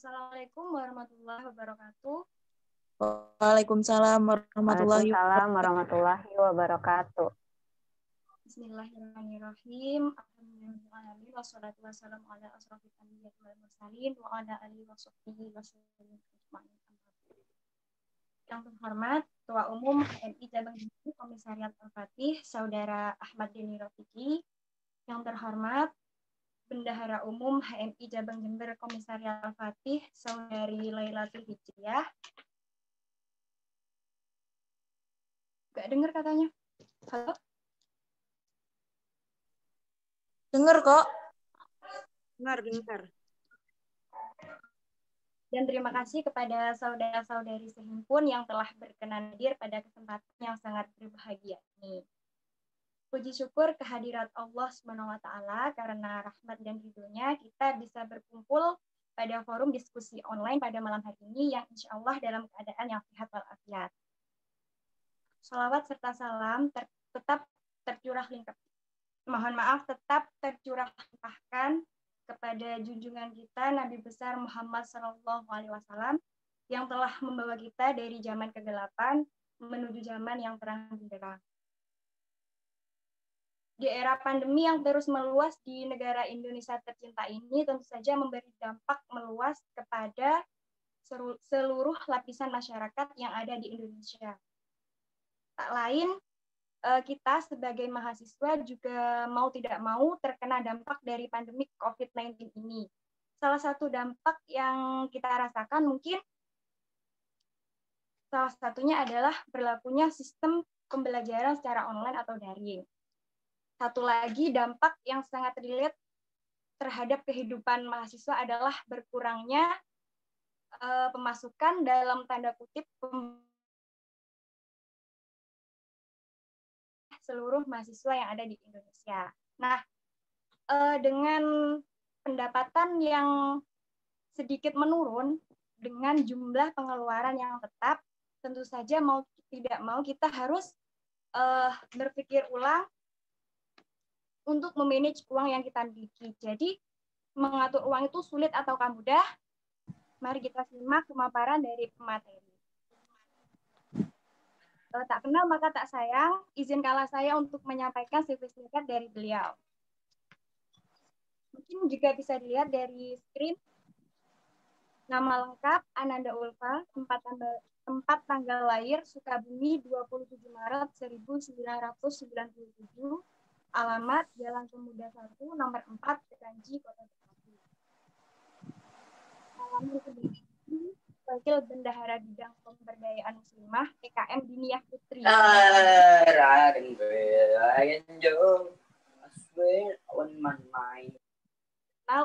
Assalamualaikum warahmatullahi wabarakatuh. Waalaikumsalam warahmatullahi Waalaikumsalam wabarakatuh. warahmatullahi wabarakatuh. Bismillahirrahmanirrahim. Alhamdulillahirrahmanirrahim. Wassalatu wassalamu ala asrofil anbiya wal mursalin wa ala alihi wa sahbihi wasallam. Yang terhormat Ketua Umum HMI Cabang Jember Komisariat Al-Fatih, Saudara Ahmad Deni Rofiki. Yang terhormat Bendahara Umum HMI Cabang Jember Komisariat Al-Fatih, Saudari Lailatul Hijriah. Gak dengar katanya. Halo? Dengar kok. Dengar. Dan terima kasih kepada saudara-saudari sehimpun yang telah berkenan hadir pada kesempatan yang sangat berbahagia ini. Puji syukur kehadirat Allah SWT karena rahmat dan ridhonya kita bisa berkumpul pada forum diskusi online pada malam hari ini yang insya Allah dalam keadaan yang sehat walafiat. Shalawat serta salam tetap tercurah limpahkan kepada junjungan kita Nabi besar Muhammad SAW yang telah membawa kita dari zaman kegelapan menuju zaman yang terang benderang. Di era pandemi yang terus meluas di negara Indonesia tercinta ini tentu saja memberi dampak meluas kepada seluruh lapisan masyarakat yang ada di Indonesia. Tak lain, kita sebagai mahasiswa juga mau tidak mau terkena dampak dari pandemi COVID-19 ini. Salah satu dampak yang kita rasakan mungkin salah satunya adalah berlakunya sistem pembelajaran secara online atau daring. Satu lagi dampak yang sangat relate terhadap kehidupan mahasiswa adalah berkurangnya pemasukan dalam tanda kutip seluruh mahasiswa yang ada di Indonesia. Nah, dengan pendapatan yang sedikit menurun dengan jumlah pengeluaran yang tetap, tentu saja mau tidak mau kita harus berpikir ulang untuk memanage uang yang kita miliki. Jadi, mengatur uang itu sulit ataukah mudah? Mari kita simak pemaparan dari pemateri. Tak kenal maka tak sayang, izinkanlah saya untuk menyampaikan CV singkat dari beliau. Mungkin juga bisa dilihat dari screen. Nama lengkap Ananda Ulfa, tempat tanggal lahir Sukabumi 27 Maret 1997, alamat Jalan Pemuda 1, nomor 4, Keranji, Kota Bekasi. Alamat kedua, Wakil Bendahara Bidang Pemberdayaan Muslimah PKM Diniyah Putri.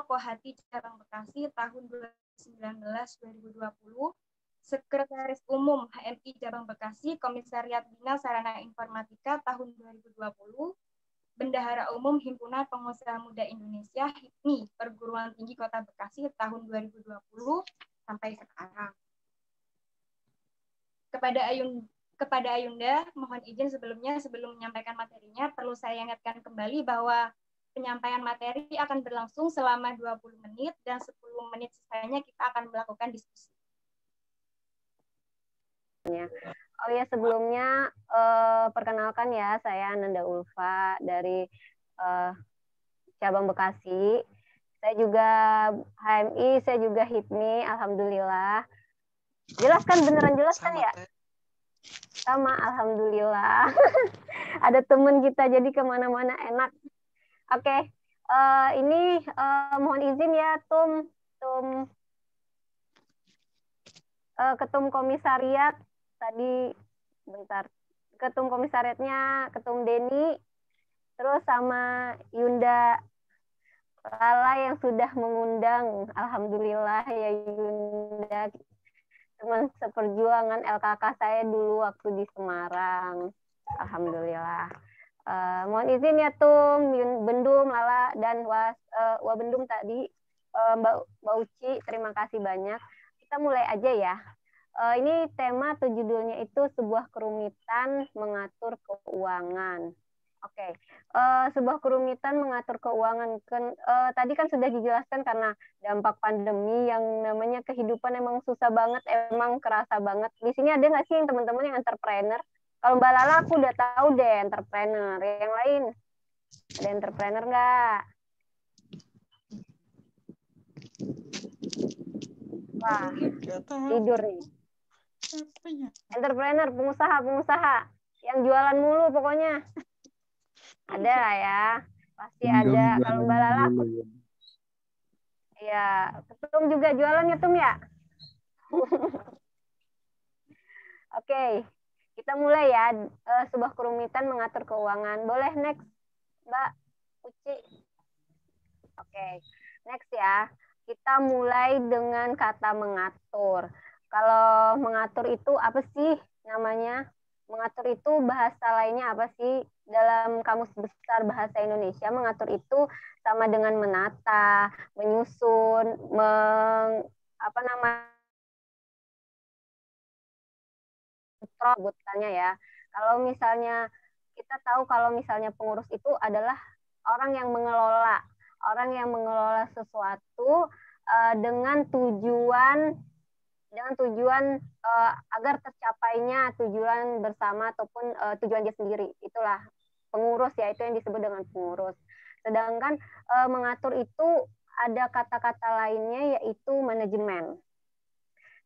Kohati Cabang Bekasi tahun 2019-2020. Sekretaris Umum HMI Cabang Bekasi Komisariat Bina Sarana Informatika tahun 2020. Bendahara Umum Himpunan Pengusaha Muda Indonesia HIPMI Perguruan Tinggi Kota Bekasi tahun 2020 sampai sekarang. Kepada Ayunda, mohon izin sebelum menyampaikan materinya, perlu saya ingatkan kembali bahwa penyampaian materi akan berlangsung selama 20 menit dan 10 menit sisanya kita akan melakukan diskusi. Oh ya, sebelumnya perkenalkan ya, saya Ananda Ulfa dari Cabang Bekasi. Saya juga HMI, saya juga HIPMI, alhamdulillah. Jelaskan, beneran jelaskan ya? Sama, alhamdulillah. Ada teman kita jadi kemana-mana enak. Oke, ini mohon izin ya, Ketum Komisariat tadi, bentar. Ketum Komisariatnya Ketum Deni, terus sama Yunda Lala yang sudah mengundang. Alhamdulillah ya Yunda, teman seperjuangan LKK saya dulu waktu di Semarang. Alhamdulillah. Mohon izin ya Bendum, Lala, dan Wabendum tadi, Mbak Uci, terima kasih banyak. Kita mulai aja ya. Ini tema atau judulnya itu sebuah kerumitan mengatur keuangan. Oke. Sebuah kerumitan mengatur keuangan. Tadi kan sudah dijelaskan karena dampak pandemi yang namanya kehidupan emang susah banget, emang kerasa banget. Di sini ada nggak sih yang teman-teman yang entrepreneur? Kalau Mbak Lala aku udah tahu deh entrepreneur. Yang lain ada entrepreneur nggak? Wah, tidur nih. Entrepreneur, pengusaha yang jualan mulu pokoknya. Ada lah ya, pasti ada. Kalau Mbak Lala, ya, Tum juga jualan ya Tum ya? Oke, kita mulai ya. Sebuah kerumitan mengatur keuangan. Boleh next, Mbak Uci? Oke, next ya. Kita mulai dengan kata mengatur. Kalau mengatur itu apa sih namanya? Mengatur itu bahasa lainnya apa sih? Dalam Kamus Besar Bahasa Indonesia, mengatur itu sama dengan menata, menyusun, apa namanya? Sebutannya ya. Kalau misalnya kita tahu kalau misalnya pengurus itu adalah orang yang mengelola sesuatu dengan tujuan agar tercapainya tujuan bersama ataupun tujuan dia sendiri. Itulah pengurus ya, itu yang disebut dengan pengurus. Sedangkan mengatur itu ada kata-kata lainnya yaitu manajemen.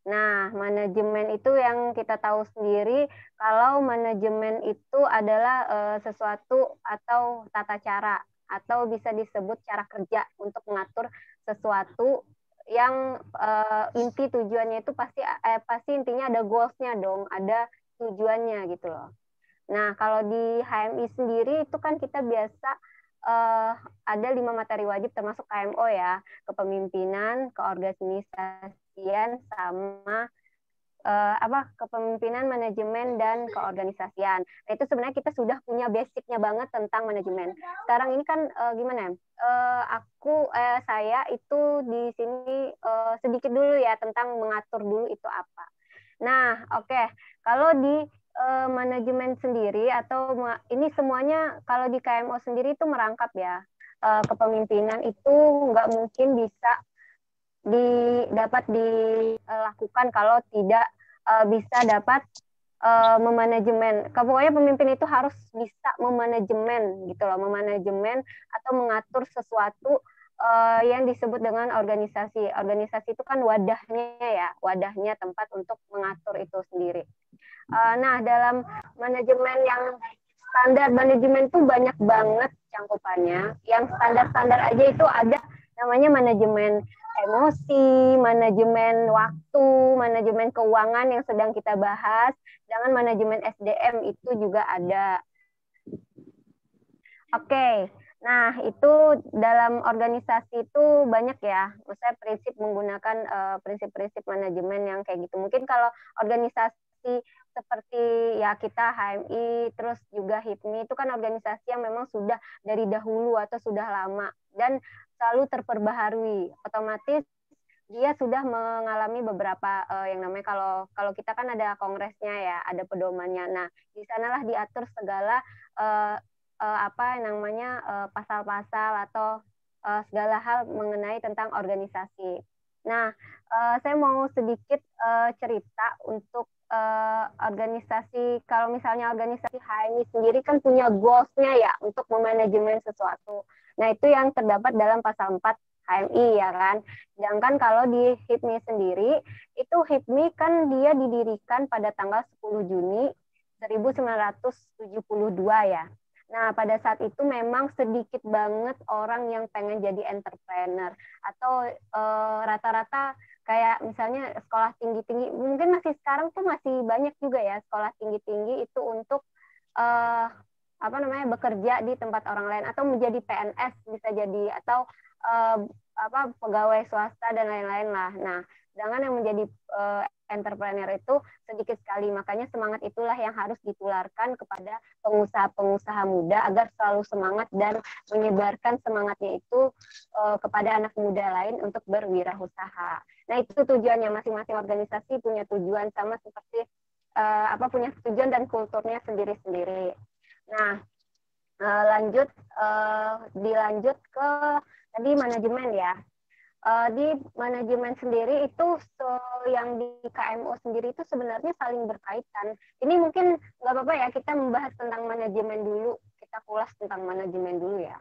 Nah, manajemen itu yang kita tahu sendiri kalau manajemen itu adalah sesuatu atau tata cara atau bisa disebut cara kerja untuk mengatur sesuatu yang inti tujuannya itu pasti intinya ada goals-nya dong, ada tujuannya gitu loh. Nah, kalau di HMI sendiri itu kan kita biasa ada 5 materi wajib termasuk KMO ya, kepemimpinan, keorganisasian, sama kepemimpinan, manajemen, dan keorganisasian. Nah, itu sebenarnya kita sudah punya basicnya banget tentang manajemen. Sekarang ini kan gimana ya? Saya itu di sini sedikit dulu ya tentang mengatur dulu itu apa. Nah, oke. Kalau di manajemen sendiri atau ini semuanya kalau di KMO sendiri itu merangkap ya. Kepemimpinan itu nggak mungkin bisa dapat dilakukan kalau tidak bisa dapat memanajemen. Pokoknya pemimpin itu harus bisa memanajemen gitu loh, memanajemen atau mengatur sesuatu yang disebut dengan organisasi. Organisasi itu kan wadahnya tempat untuk mengatur itu sendiri. Nah, dalam manajemen yang standar manajemen itu banyak banget cangkupannya. Yang standar-standar aja itu ada namanya manajemen emosi, manajemen waktu, manajemen keuangan yang sedang kita bahas, dengan manajemen SDM itu juga ada. Oke, nah itu dalam organisasi itu banyak ya, maksudnya prinsip menggunakan prinsip-prinsip manajemen yang kayak gitu. Mungkin kalau organisasi seperti ya kita HMI, terus juga HIPMI itu kan organisasi yang memang sudah dari dahulu atau sudah lama dan selalu terperbaharui. Otomatis dia sudah mengalami beberapa yang namanya kalau kita kan ada kongresnya ya, ada pedomannya. Nah, di sanalah diatur segala pasal-pasal atau segala hal mengenai tentang organisasi. Nah, saya mau sedikit cerita untuk organisasi. Kalau misalnya organisasi HMI sendiri kan punya goals-nya ya untuk memanajemen sesuatu. Nah, itu yang terdapat dalam pasal 4 HMI ya kan. Sedangkan kalau di HIPMI sendiri, itu HIPMI kan dia didirikan pada tanggal 10 Juni 1972 ya. Nah, pada saat itu memang sedikit banget orang yang pengen jadi entrepreneur atau rata-rata kayak misalnya sekolah tinggi-tinggi, mungkin masih sekarang tuh masih banyak juga ya sekolah tinggi-tinggi itu untuk bekerja di tempat orang lain atau menjadi PNS bisa jadi atau pegawai swasta dan lain-lain lah. Nah, sedangkan yang menjadi entrepreneur itu sedikit sekali, makanya semangat itulah yang harus ditularkan kepada pengusaha-pengusaha muda agar selalu semangat dan menyebarkan semangatnya itu kepada anak muda lain untuk berwirausaha. Nah, itu tujuannya, masing-masing organisasi punya tujuan sama seperti punya tujuan dan kulturnya sendiri-sendiri. Nah, Lanjut dilanjut ke tadi manajemen ya. Di manajemen sendiri itu yang di KMO sendiri itu sebenarnya saling berkaitan. Ini mungkin nggak apa-apa ya kita membahas tentang manajemen dulu, kita kulas tentang manajemen dulu ya.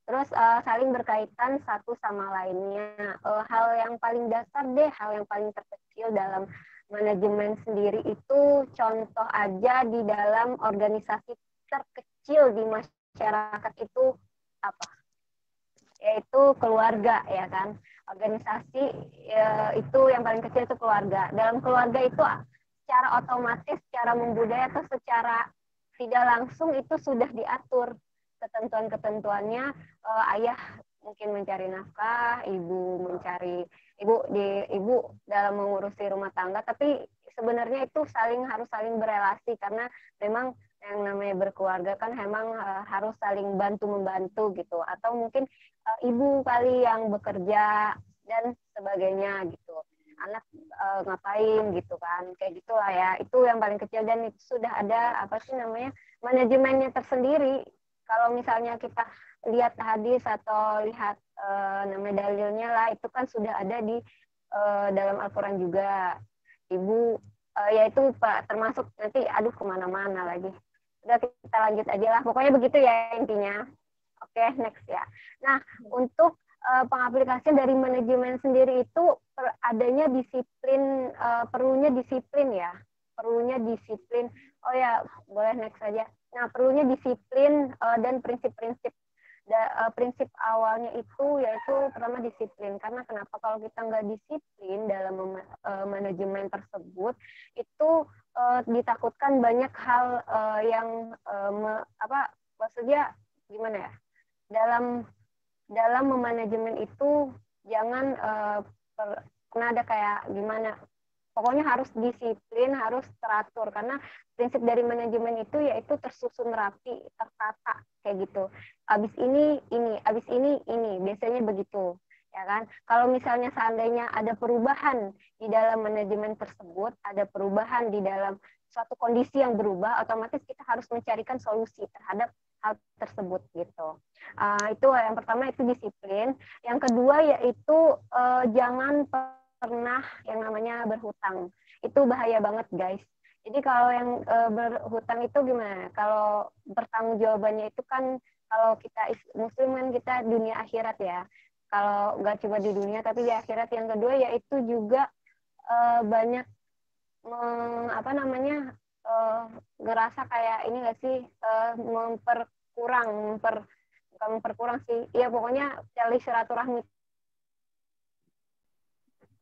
Terus saling berkaitan satu sama lainnya. Hal yang paling dasar deh, hal yang paling terkecil dalam manajemen sendiri itu contoh aja di dalam organisasi terkecil di masyarakat itu apa? Yaitu keluarga ya kan. Organisasi itu yang paling kecil itu keluarga. Dalam keluarga itu secara otomatis, secara membudaya atau secara tidak langsung itu sudah diatur ketentuan-ketentuannya. Ayah mungkin mencari nafkah, ibu dalam mengurusi rumah tangga, tapi sebenarnya itu harus saling berelasi karena memang yang namanya berkeluarga kan memang harus saling bantu membantu gitu, atau mungkin ibu kali yang bekerja dan sebagainya gitu, anak ngapain gitu kan, kayak gitulah ya. Itu yang paling kecil dan itu sudah ada apa sih namanya manajemennya tersendiri. Kalau misalnya kita lihat hadis atau lihat namanya dalilnya lah, itu kan sudah ada di dalam Al-Quran juga. Ibu yaitu termasuk nanti kemana-mana lagi. Udah kita lanjut aja lah. Pokoknya begitu ya intinya. Oke, next ya. Nah, untuk pengaplikasian dari manajemen sendiri itu adanya disiplin, perlunya disiplin ya. Perlunya disiplin. Oh ya, boleh next saja. Nah, perlunya disiplin dan prinsip-prinsip. Prinsip awalnya itu yaitu pertama disiplin. Karena kenapa kalau kita nggak disiplin dalam manajemen tersebut, itu ditakutkan banyak hal yang maksudnya gimana ya? Dalam memanajemen itu jangan pernah ada kayak gimana. Pokoknya harus disiplin, harus teratur karena prinsip dari manajemen itu yaitu tersusun rapi, tertata kayak gitu. Abis ini, abis ini, biasanya begitu. Ya kan? Kalau misalnya seandainya ada perubahan di dalam manajemen tersebut, ada perubahan di dalam suatu kondisi yang berubah, otomatis kita harus mencarikan solusi terhadap hal tersebut gitu. Itu yang pertama itu disiplin. Yang kedua yaitu jangan pernah yang namanya berhutang. Itu bahaya banget guys. Jadi kalau yang berhutang itu gimana? Kalau bertanggung jawabannya itu kan kalau kita muslim kan kita dunia akhirat ya. Kalau nggak cuma di dunia tapi di akhirat. Yang kedua yaitu juga banyak ngerasa kayak ini nggak sih bukan memperkurang sih. Ya pokoknya cari silaturahmi.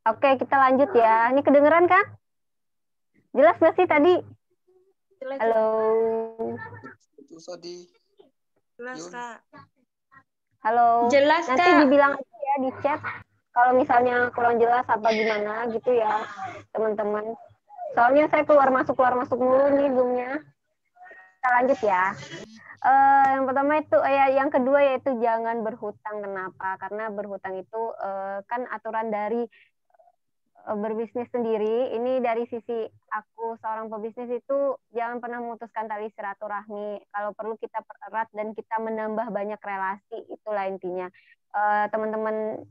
Oke, kita lanjut ya. Ini kedengeran kan? Jelas nggak sih tadi? Jelas. Halo. Jelas, Kak. Halo. Jelas, Nanti Kak. dibilang aja ya di chat. Kalau misalnya kurang jelas apa gimana gitu ya, teman-teman. Soalnya saya keluar masuk mulu nih Zoom-nya. Kita lanjut ya. Yang pertama itu yang kedua yaitu jangan berhutang. Kenapa? Karena berhutang itu kan aturan dari berbisnis sendiri. Ini dari sisi aku seorang pebisnis itu jangan pernah memutuskan tali silaturahmi. Kalau perlu kita pererat dan kita menambah banyak relasi, itulah intinya. Teman-teman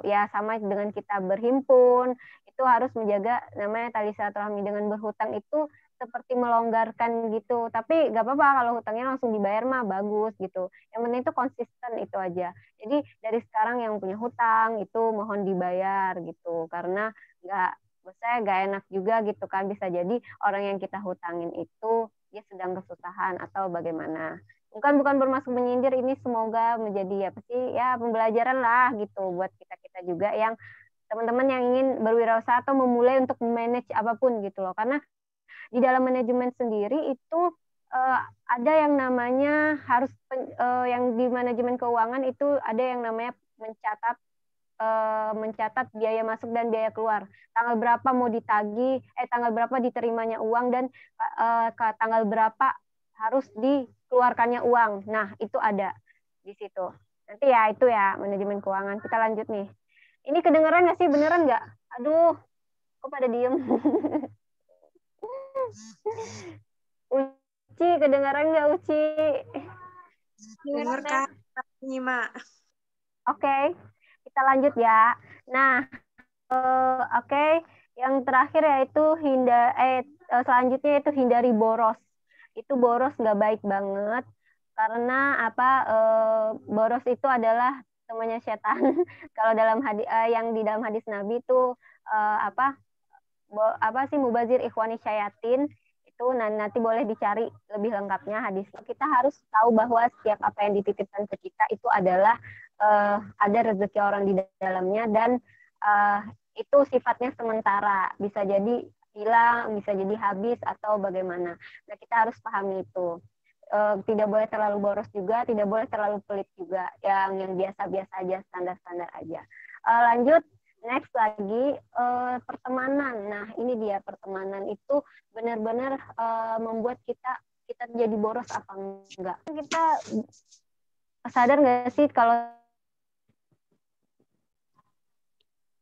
ya sama dengan kita berhimpun itu harus menjaga namanya tali silaturahmi. Dengan berhutang itu seperti melonggarkan gitu, tapi nggak apa-apa kalau hutangnya langsung dibayar mah bagus gitu. Yang penting itu konsisten, itu aja. Jadi dari sekarang yang punya hutang itu mohon dibayar gitu, karena saya nggak enak juga gitu kan, bisa jadi orang yang kita hutangin itu dia sedang kesusahan atau bagaimana. Bukan bermaksud menyindir, ini semoga menjadi apa sih ya pembelajaran lah gitu buat kita juga yang teman-teman yang ingin berwirausaha atau memulai untuk manage apapun gitu loh. Karena di dalam manajemen sendiri itu ada yang namanya yang di manajemen keuangan itu ada yang namanya mencatat biaya masuk dan biaya keluar. Tanggal berapa mau ditagih, tanggal berapa diterimanya uang dan tanggal berapa harus dikeluarkannya uang. Nah, itu ada di situ. Nanti ya itu ya manajemen keuangan. Kita lanjut nih. Ini kedengeran nggak sih? Beneran nggak? Aduh, kok pada diem? Uci, kedengaran nggak Uci? Dengar Kak, nyimak. Oke, kita lanjut ya. Nah, oke, yang terakhir yaitu selanjutnya yaitu hindari boros. Itu boros nggak baik banget karena apa? Boros itu adalah temannya setan. Kalau dalam hadis yang di dalam hadis Nabi itu apa? Apa sih mubazir ikhwani syayatin itu nanti boleh dicari lebih lengkapnya hadis. Kita harus tahu bahwa setiap apa yang dititipkan ke kita itu adalah ada rezeki orang di dalamnya dan itu sifatnya sementara, bisa jadi hilang, bisa jadi habis atau bagaimana. Nah, kita harus pahami itu. Tidak boleh terlalu boros juga, tidak boleh terlalu pelit juga, yang biasa-biasa aja, standar-standar aja. Lanjut. Next lagi pertemanan. Nah, ini dia pertemanan itu benar-benar membuat kita jadi boros apa enggak. Kita sadar nggak sih kalau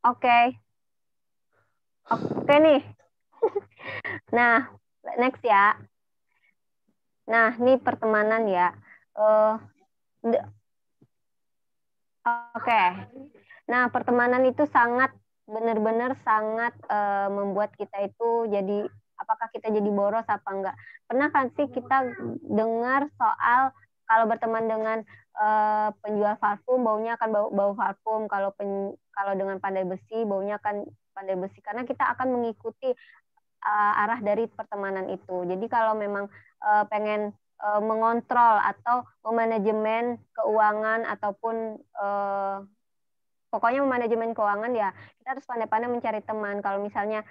oke nih. Nah, next ya. Nah, ini pertemanan ya. Oke. Nah, pertemanan itu sangat benar-benar sangat membuat kita itu jadi apakah kita jadi boros apa enggak. Pernah kan sih kita dengar soal kalau berteman dengan penjual parfum baunya akan bau parfum, kalau dengan pandai besi baunya akan pandai besi karena kita akan mengikuti arah dari pertemanan itu. Jadi kalau memang pengen mengontrol atau memanajemen keuangan ataupun pokoknya manajemen keuangan ya kita harus pandai-pandai mencari teman. Kalau misalnya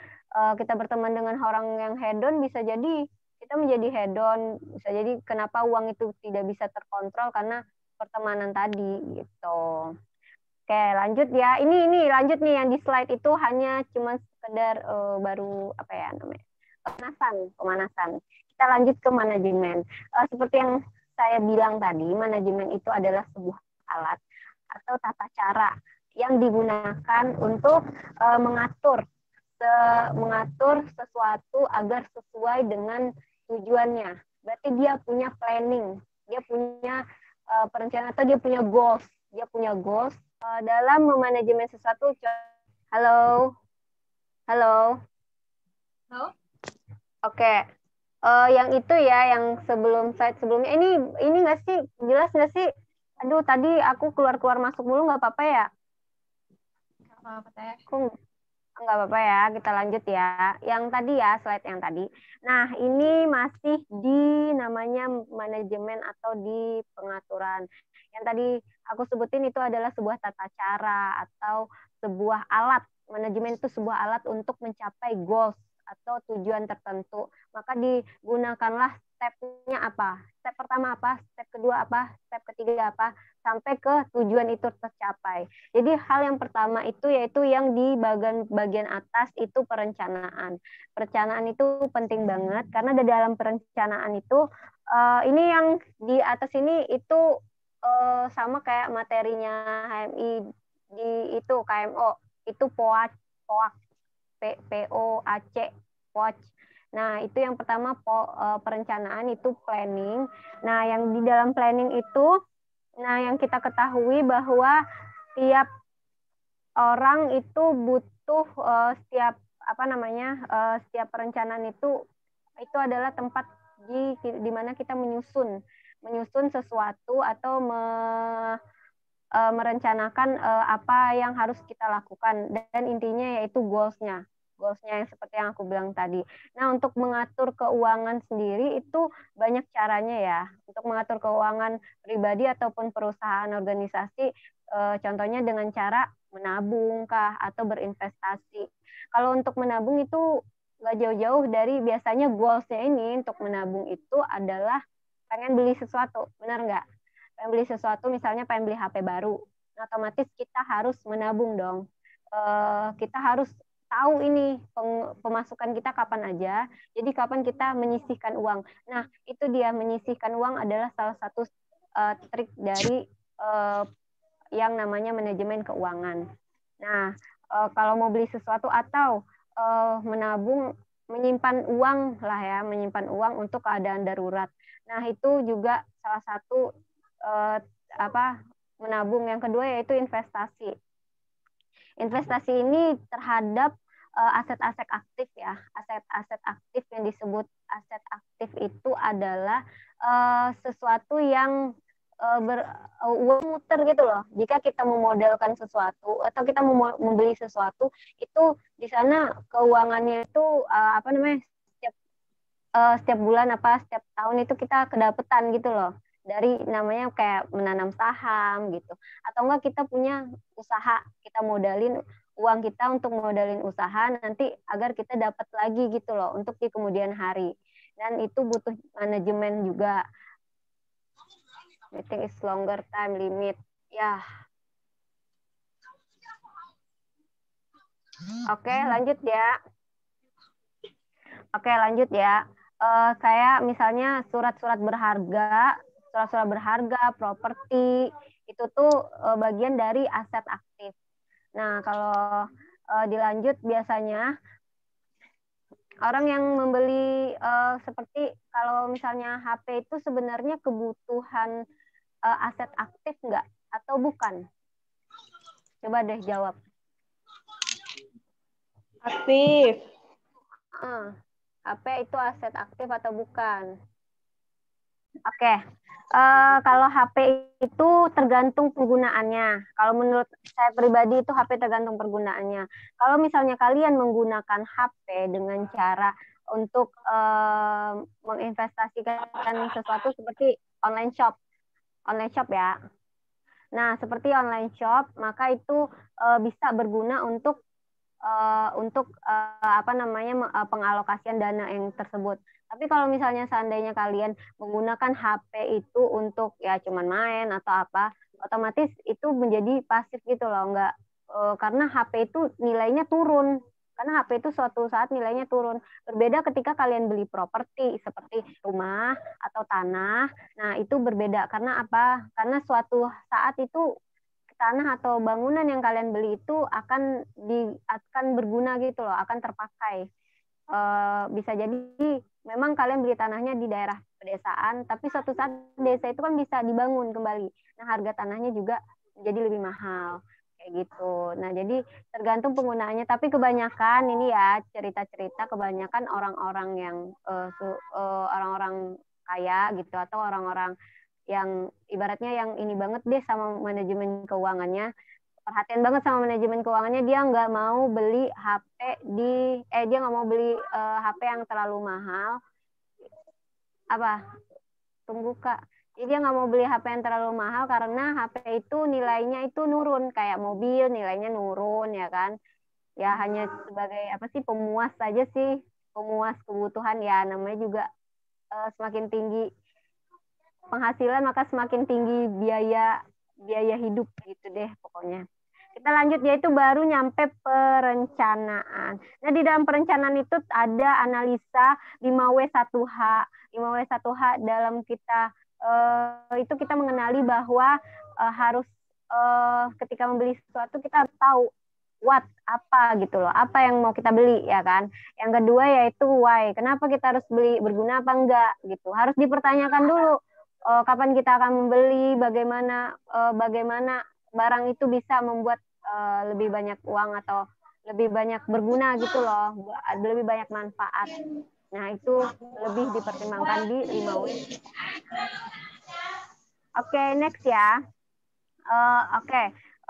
kita berteman dengan orang yang hedon bisa jadi kita menjadi hedon, bisa jadi kenapa uang itu tidak bisa terkontrol karena pertemanan tadi gitu. Oke, lanjut ya. Ini lanjut nih yang di slide itu hanya cuma sekedar baru apa ya namanya? Pemanasan. Kita lanjut ke manajemen. Seperti yang saya bilang tadi, manajemen itu adalah sebuah alat atau tata cara yang digunakan untuk mengatur sesuatu agar sesuai dengan tujuannya. Berarti dia punya planning, dia punya perencanaan atau dia punya goals. Dia punya goals dalam memanajemen sesuatu. Halo. Halo. Halo. Oke. Yang itu ya, yang slide sebelumnya. Ini nggak sih? Jelas nggak sih? Aduh, tadi aku keluar masuk mulu, nggak apa-apa ya? Nggak apa-apa, Teh. Nggak apa-apa ya, kita lanjut ya. Yang tadi ya, slide yang tadi. Nah, ini masih di namanya manajemen atau di pengaturan. Yang tadi aku sebutin itu adalah sebuah tata cara atau sebuah alat. Manajemen itu sebuah alat untuk mencapai goals atau tujuan tertentu. Maka digunakanlah step-nya apa. Step pertama apa, step kedua apa, step ketiga apa, sampai ke tujuan itu tercapai. Jadi hal yang pertama itu yaitu yang di bagian atas itu perencanaan. Perencanaan itu penting banget karena di dalam perencanaan itu ini yang di atas ini itu sama kayak materinya HMI di itu KMO itu POAC, POAC, POAC. Nah, itu yang pertama perencanaan itu planning. Nah, yang di dalam planning itu yang kita ketahui bahwa tiap orang itu butuh setiap setiap perencanaan itu adalah tempat di mana kita menyusun sesuatu atau merencanakan apa yang harus kita lakukan dan intinya yaitu goals-nya yang seperti yang aku bilang tadi. Nah, untuk mengatur keuangan sendiri itu banyak caranya ya. Untuk mengatur keuangan pribadi ataupun perusahaan organisasi, contohnya dengan cara menabung kah atau berinvestasi. Kalau untuk menabung itu nggak jauh-jauh dari biasanya goals-nya ini untuk menabung itu adalah pengen beli sesuatu, benar nggak? Pengen beli sesuatu, misalnya pengen beli HP baru, nah, otomatis kita harus menabung dong. Kita harus tahu ini pemasukan kita kapan aja, jadi kapan kita menyisihkan uang. Nah, itu dia menyisihkan uang adalah salah satu trik dari yang namanya manajemen keuangan. Nah, kalau mau beli sesuatu atau menabung, menyimpan uang lah ya, menyimpan uang untuk keadaan darurat. Nah, itu juga salah satu menabung. Yang kedua yaitu investasi. Investasi ini terhadap aset-aset aktif ya. Aset-aset aktif yang disebut aset aktif itu adalah sesuatu yang uang muter gitu loh. Jika kita memodalkan sesuatu atau kita membeli sesuatu, itu di sana keuangannya itu setiap bulan setiap tahun itu kita kedapetan gitu loh. Dari namanya kayak menanam saham gitu. Atau enggak kita punya usaha, kita modalin uang kita untuk modalin usaha nanti agar kita dapat lagi gitu loh untuk di kemudian hari. Dan itu butuh manajemen juga. I think it's longer time limit. Ya. Oke, lanjut ya. Kayak misalnya surat-surat berharga, properti, itu tuh bagian dari aset aktif. Nah, kalau dilanjut biasanya orang yang membeli seperti kalau misalnya HP itu sebenarnya kebutuhan aset aktif nggak atau bukan? Coba deh jawab. Aktif. HP itu aset aktif atau bukan? Oke. Kalau HP itu tergantung penggunaannya. Kalau menurut saya pribadi itu HP tergantung penggunaannya. Kalau misalnya kalian menggunakan HP dengan cara untuk menginvestasikan sesuatu seperti online shop ya. Nah, seperti online shop, maka itu bisa berguna untuk pengalokasian dana yang tersebut. Tapi kalau misalnya seandainya kalian menggunakan HP itu untuk ya cuman main atau apa, otomatis itu menjadi pasif gitu loh, karena HP itu nilainya turun. Karena HP itu suatu saat nilainya turun. Berbeda ketika kalian beli properti seperti rumah atau tanah. Nah, itu berbeda karena apa? Karena suatu saat itu tanah atau bangunan yang kalian beli itu akan berguna gitu loh, akan terpakai. Bisa jadi memang kalian beli tanahnya di daerah pedesaan, tapi suatu saat desa itu kan bisa dibangun kembali. Nah, harga tanahnya juga jadi lebih mahal kayak gitu. Nah, jadi tergantung penggunaannya. Tapi kebanyakan ini ya cerita-cerita kebanyakan orang-orang yang orang-orang kaya gitu atau orang-orang yang ibaratnya yang ini banget deh sama manajemen keuangannya, perhatian banget sama manajemen keuangannya, dia nggak mau beli HP yang terlalu mahal. Jadi dia nggak mau beli HP yang terlalu mahal karena HP itu nilainya itu nurun, kayak mobil nilainya nurun ya kan. Ya hanya sebagai pemuas saja sih, pemuas kebutuhan ya, namanya juga semakin tinggi penghasilan maka semakin tinggi biaya hidup gitu deh pokoknya. Kita lanjut, yaitu baru nyampe perencanaan. Nah, di dalam perencanaan itu ada analisa 5W1H. 5W1H dalam kita itu kita mengenali bahwa harus ketika membeli sesuatu kita harus tahu what, apa gitu loh, apa yang mau kita beli ya kan. Yang kedua yaitu why, kenapa kita harus beli, berguna apa enggak gitu, harus dipertanyakan dulu. Kapan kita akan membeli, bagaimana barang itu bisa membuat lebih banyak uang atau lebih banyak berguna gitu loh, lebih banyak manfaat. Nah, itu lebih dipertimbangkan di 5W. Oke, next ya.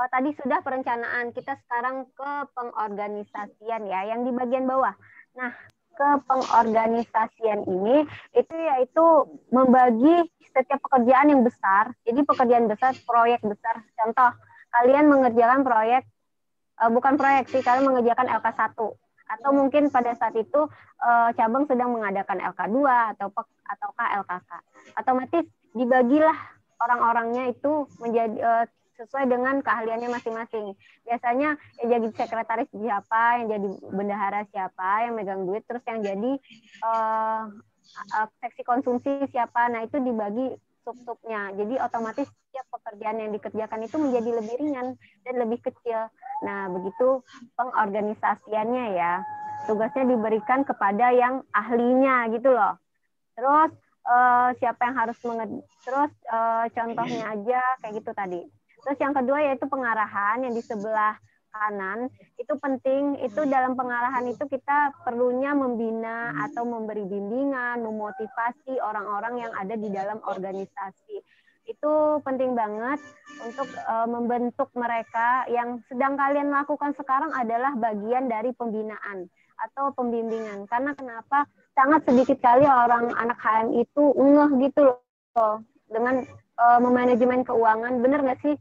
Tadi sudah perencanaan, kita sekarang ke pengorganisasian ya, yang di bagian bawah. Nah, ke pengorganisasian ini itu yaitu membagi setiap pekerjaan yang besar. Jadi pekerjaan besar, proyek besar. Contoh, kalian mengerjakan proyek, bukan proyek sih, kalian mengerjakan LK1. Atau mungkin pada saat itu cabang sedang mengadakan LK2 ataukah LKK. Otomatis dibagilah orang-orangnya itu menjadi sesuai dengan keahliannya masing-masing. Biasanya yang jadi sekretaris siapa, yang jadi bendahara siapa, yang megang duit, terus yang jadi seksi konsumsi siapa. Nah, itu dibagi sub-subnya. Jadi otomatis setiap pekerjaan yang dikerjakan itu menjadi lebih ringan dan lebih kecil. Nah, begitu pengorganisasiannya ya. Tugasnya diberikan kepada yang ahlinya gitu loh. Terus siapa yang harus terus contohnya aja kayak gitu tadi. Terus yang kedua yaitu pengarahan yang di sebelah kanan itu penting. Itu dalam pengarahan itu kita perlunya membina atau memberi bimbingan, memotivasi orang-orang yang ada di dalam organisasi. Itu penting banget untuk membentuk mereka. Yang sedang kalian lakukan sekarang adalah bagian dari pembinaan atau pembimbingan. Karena kenapa? Sangat sedikit kali orang anak HM itu ngeh gitu loh dengan memanajemen keuangan. Bener nggak sih?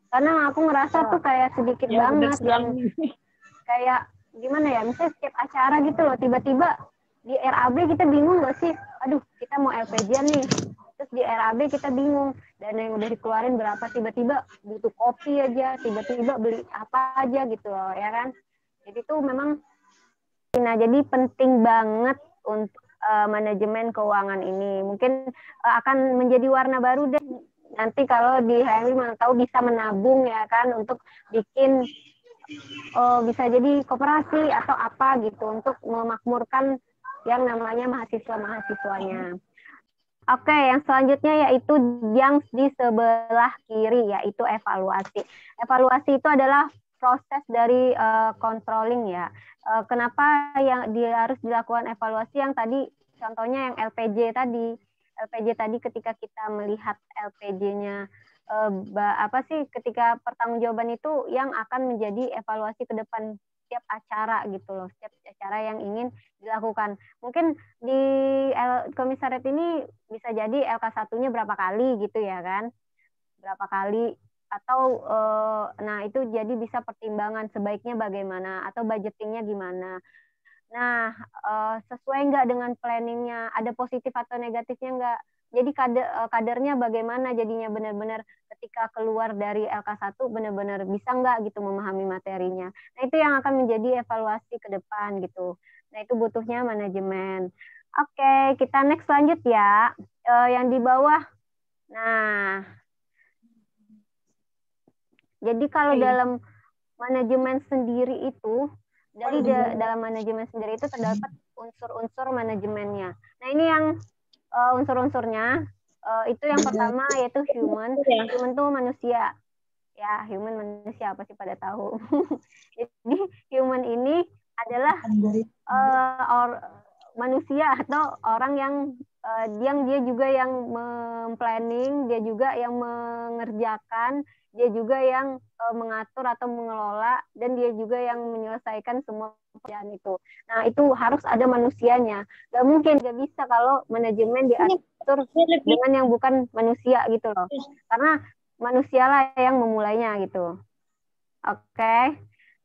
Karena aku ngerasa tuh kayak sedikit banget yang kayak gimana ya, misalnya setiap acara gitu loh, tiba-tiba di RAB kita bingung nggak sih? Aduh, kita mau LPJ nih. Terus di RAB kita bingung, dana yang udah dikeluarin berapa, tiba-tiba butuh kopi aja, tiba-tiba beli apa aja gitu loh, ya kan? Jadi tuh memang, nah jadi penting banget untuk manajemen keuangan ini. Mungkin akan menjadi warna baru deh nanti kalau di HMI mana tahu bisa menabung ya kan untuk bikin bisa jadi koperasi atau apa gitu untuk memakmurkan yang namanya mahasiswa-mahasiswanya. Oke, yang selanjutnya yaitu yang di sebelah kiri yaitu evaluasi. Evaluasi itu adalah proses dari controlling ya. Kenapa yang harus dilakukan evaluasi yang tadi contohnya yang LPJ tadi. LPJ tadi ketika kita melihat LPJ-nya apa sih ketika pertanggungjawaban itu yang akan menjadi evaluasi ke depan setiap acara gitu loh, setiap acara yang ingin dilakukan. Mungkin di komisariat ini bisa jadi LK1-nya berapa kali gitu ya kan, berapa kali atau nah itu jadi bisa pertimbangan sebaiknya bagaimana atau budgetingnya gimana. Nah sesuai nggak dengan planningnya, ada positif atau negatifnya nggak, jadi kadernya bagaimana jadinya benar-benar ketika keluar dari LK1 benar-benar bisa nggak gitu memahami materinya. Nah itu yang akan menjadi evaluasi ke depan gitu. Nah itu butuhnya manajemen. Oke, kita next lanjut ya. Yang di bawah. Nah, jadi kalau dalam manajemen sendiri itu, dari dalam manajemen sendiri itu terdapat unsur-unsur manajemennya. Nah ini yang unsur-unsurnya itu yang pertama yaitu human. Human itu manusia. Ya, human manusia apa sih pada tahu. Jadi human ini adalah manusia atau orang yang dia juga yang memplanning, dia juga yang mengerjakan, dia juga yang mengatur atau mengelola, dan dia juga yang menyelesaikan semua pekerjaan itu. Nah, itu harus ada manusianya. Gak mungkin, gak bisa kalau manajemen diatur dengan yang bukan manusia gitu loh. Karena manusialah yang memulainya gitu. Oke.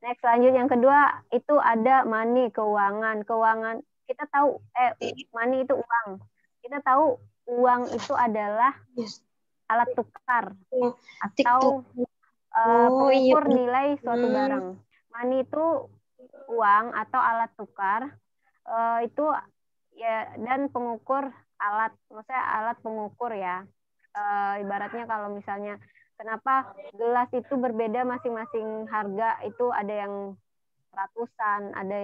Next lanjut yang kedua itu ada money, keuangan. Keuangan kita tahu money itu uang. Kita tahu uang itu adalah alat tukar atau pengukur nilai suatu barang. Money itu uang atau alat tukar itu ya, dan pengukur alat, maksudnya alat pengukur ya. Ibaratnya kalau misalnya kenapa gelas itu berbeda masing-masing harga, itu ada yang ratusan, ada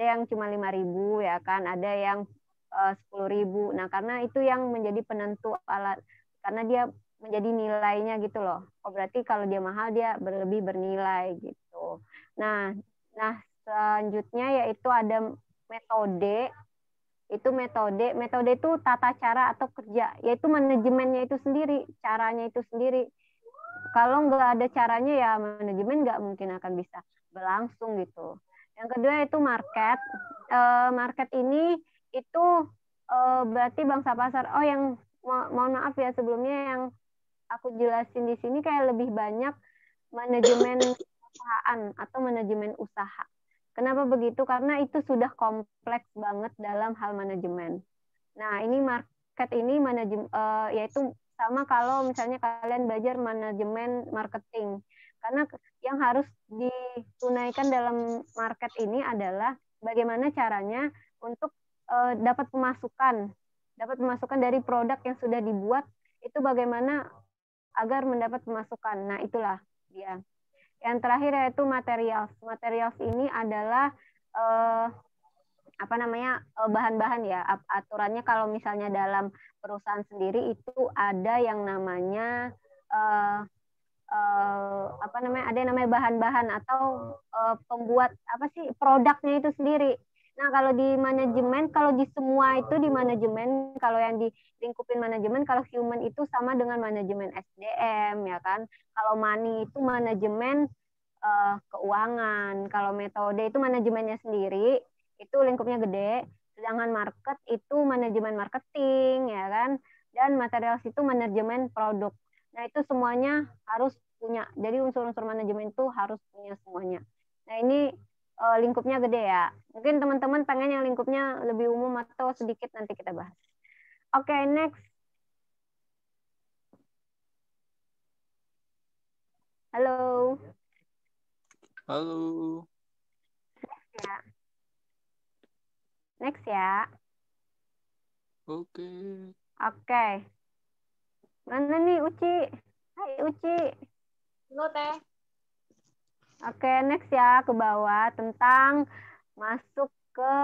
yang cuma 5.000 ya kan, ada yang 10.000. Nah karena itu yang menjadi penentu alat, karena dia menjadi nilainya gitu loh. Oh berarti kalau dia mahal dia lebih bernilai gitu. Nah selanjutnya yaitu ada metode. Itu metode itu tata cara atau kerja, yaitu manajemennya itu sendiri, caranya itu sendiri. Kalau nggak ada caranya ya manajemen nggak mungkin akan bisa berlangsung gitu. Yang kedua itu market. Market ini itu berarti bangsa pasar. Oh yang mohon maaf ya sebelumnya, yang aku jelasin di sini kayak lebih banyak manajemen perusahaan atau manajemen usaha. Kenapa begitu? Karena itu sudah kompleks banget dalam hal manajemen. Nah, ini market ini yaitu sama kalau misalnya kalian belajar manajemen marketing. Karena yang harus ditunaikan dalam market ini adalah bagaimana caranya untuk dapat pemasukan dari produk yang sudah dibuat, itu bagaimana agar mendapat pemasukan. Nah, itulah dia. Yang terakhir yaitu materials. Materials ini adalah apa namanya bahan-bahan ya, aturannya kalau misalnya dalam perusahaan sendiri itu ada yang namanya apa namanya, ada yang namanya bahan-bahan atau pembuat apa sih produknya itu sendiri. Nah, kalau di manajemen, kalau di semua itu di manajemen, kalau yang di lingkupin manajemen, kalau human itu sama dengan manajemen SDM ya kan. Kalau money itu manajemen keuangan, kalau metode itu manajemennya sendiri, itu lingkupnya gede. Sedangkan market itu manajemen marketing ya kan, dan materials itu manajemen produk. Nah, itu semuanya harus punya. Jadi unsur-unsur manajemen itu harus punya semuanya. Nah, ini lingkupnya gede ya. Mungkin teman-teman pengen yang lingkupnya lebih umum atau sedikit, nanti kita bahas. Oke, next. Halo. Halo. Ya. Next ya. Oke. Oke. Mana nih Uci? Hai Uci. Halo Teh. Oke, next ya, ke bawah tentang masuk ke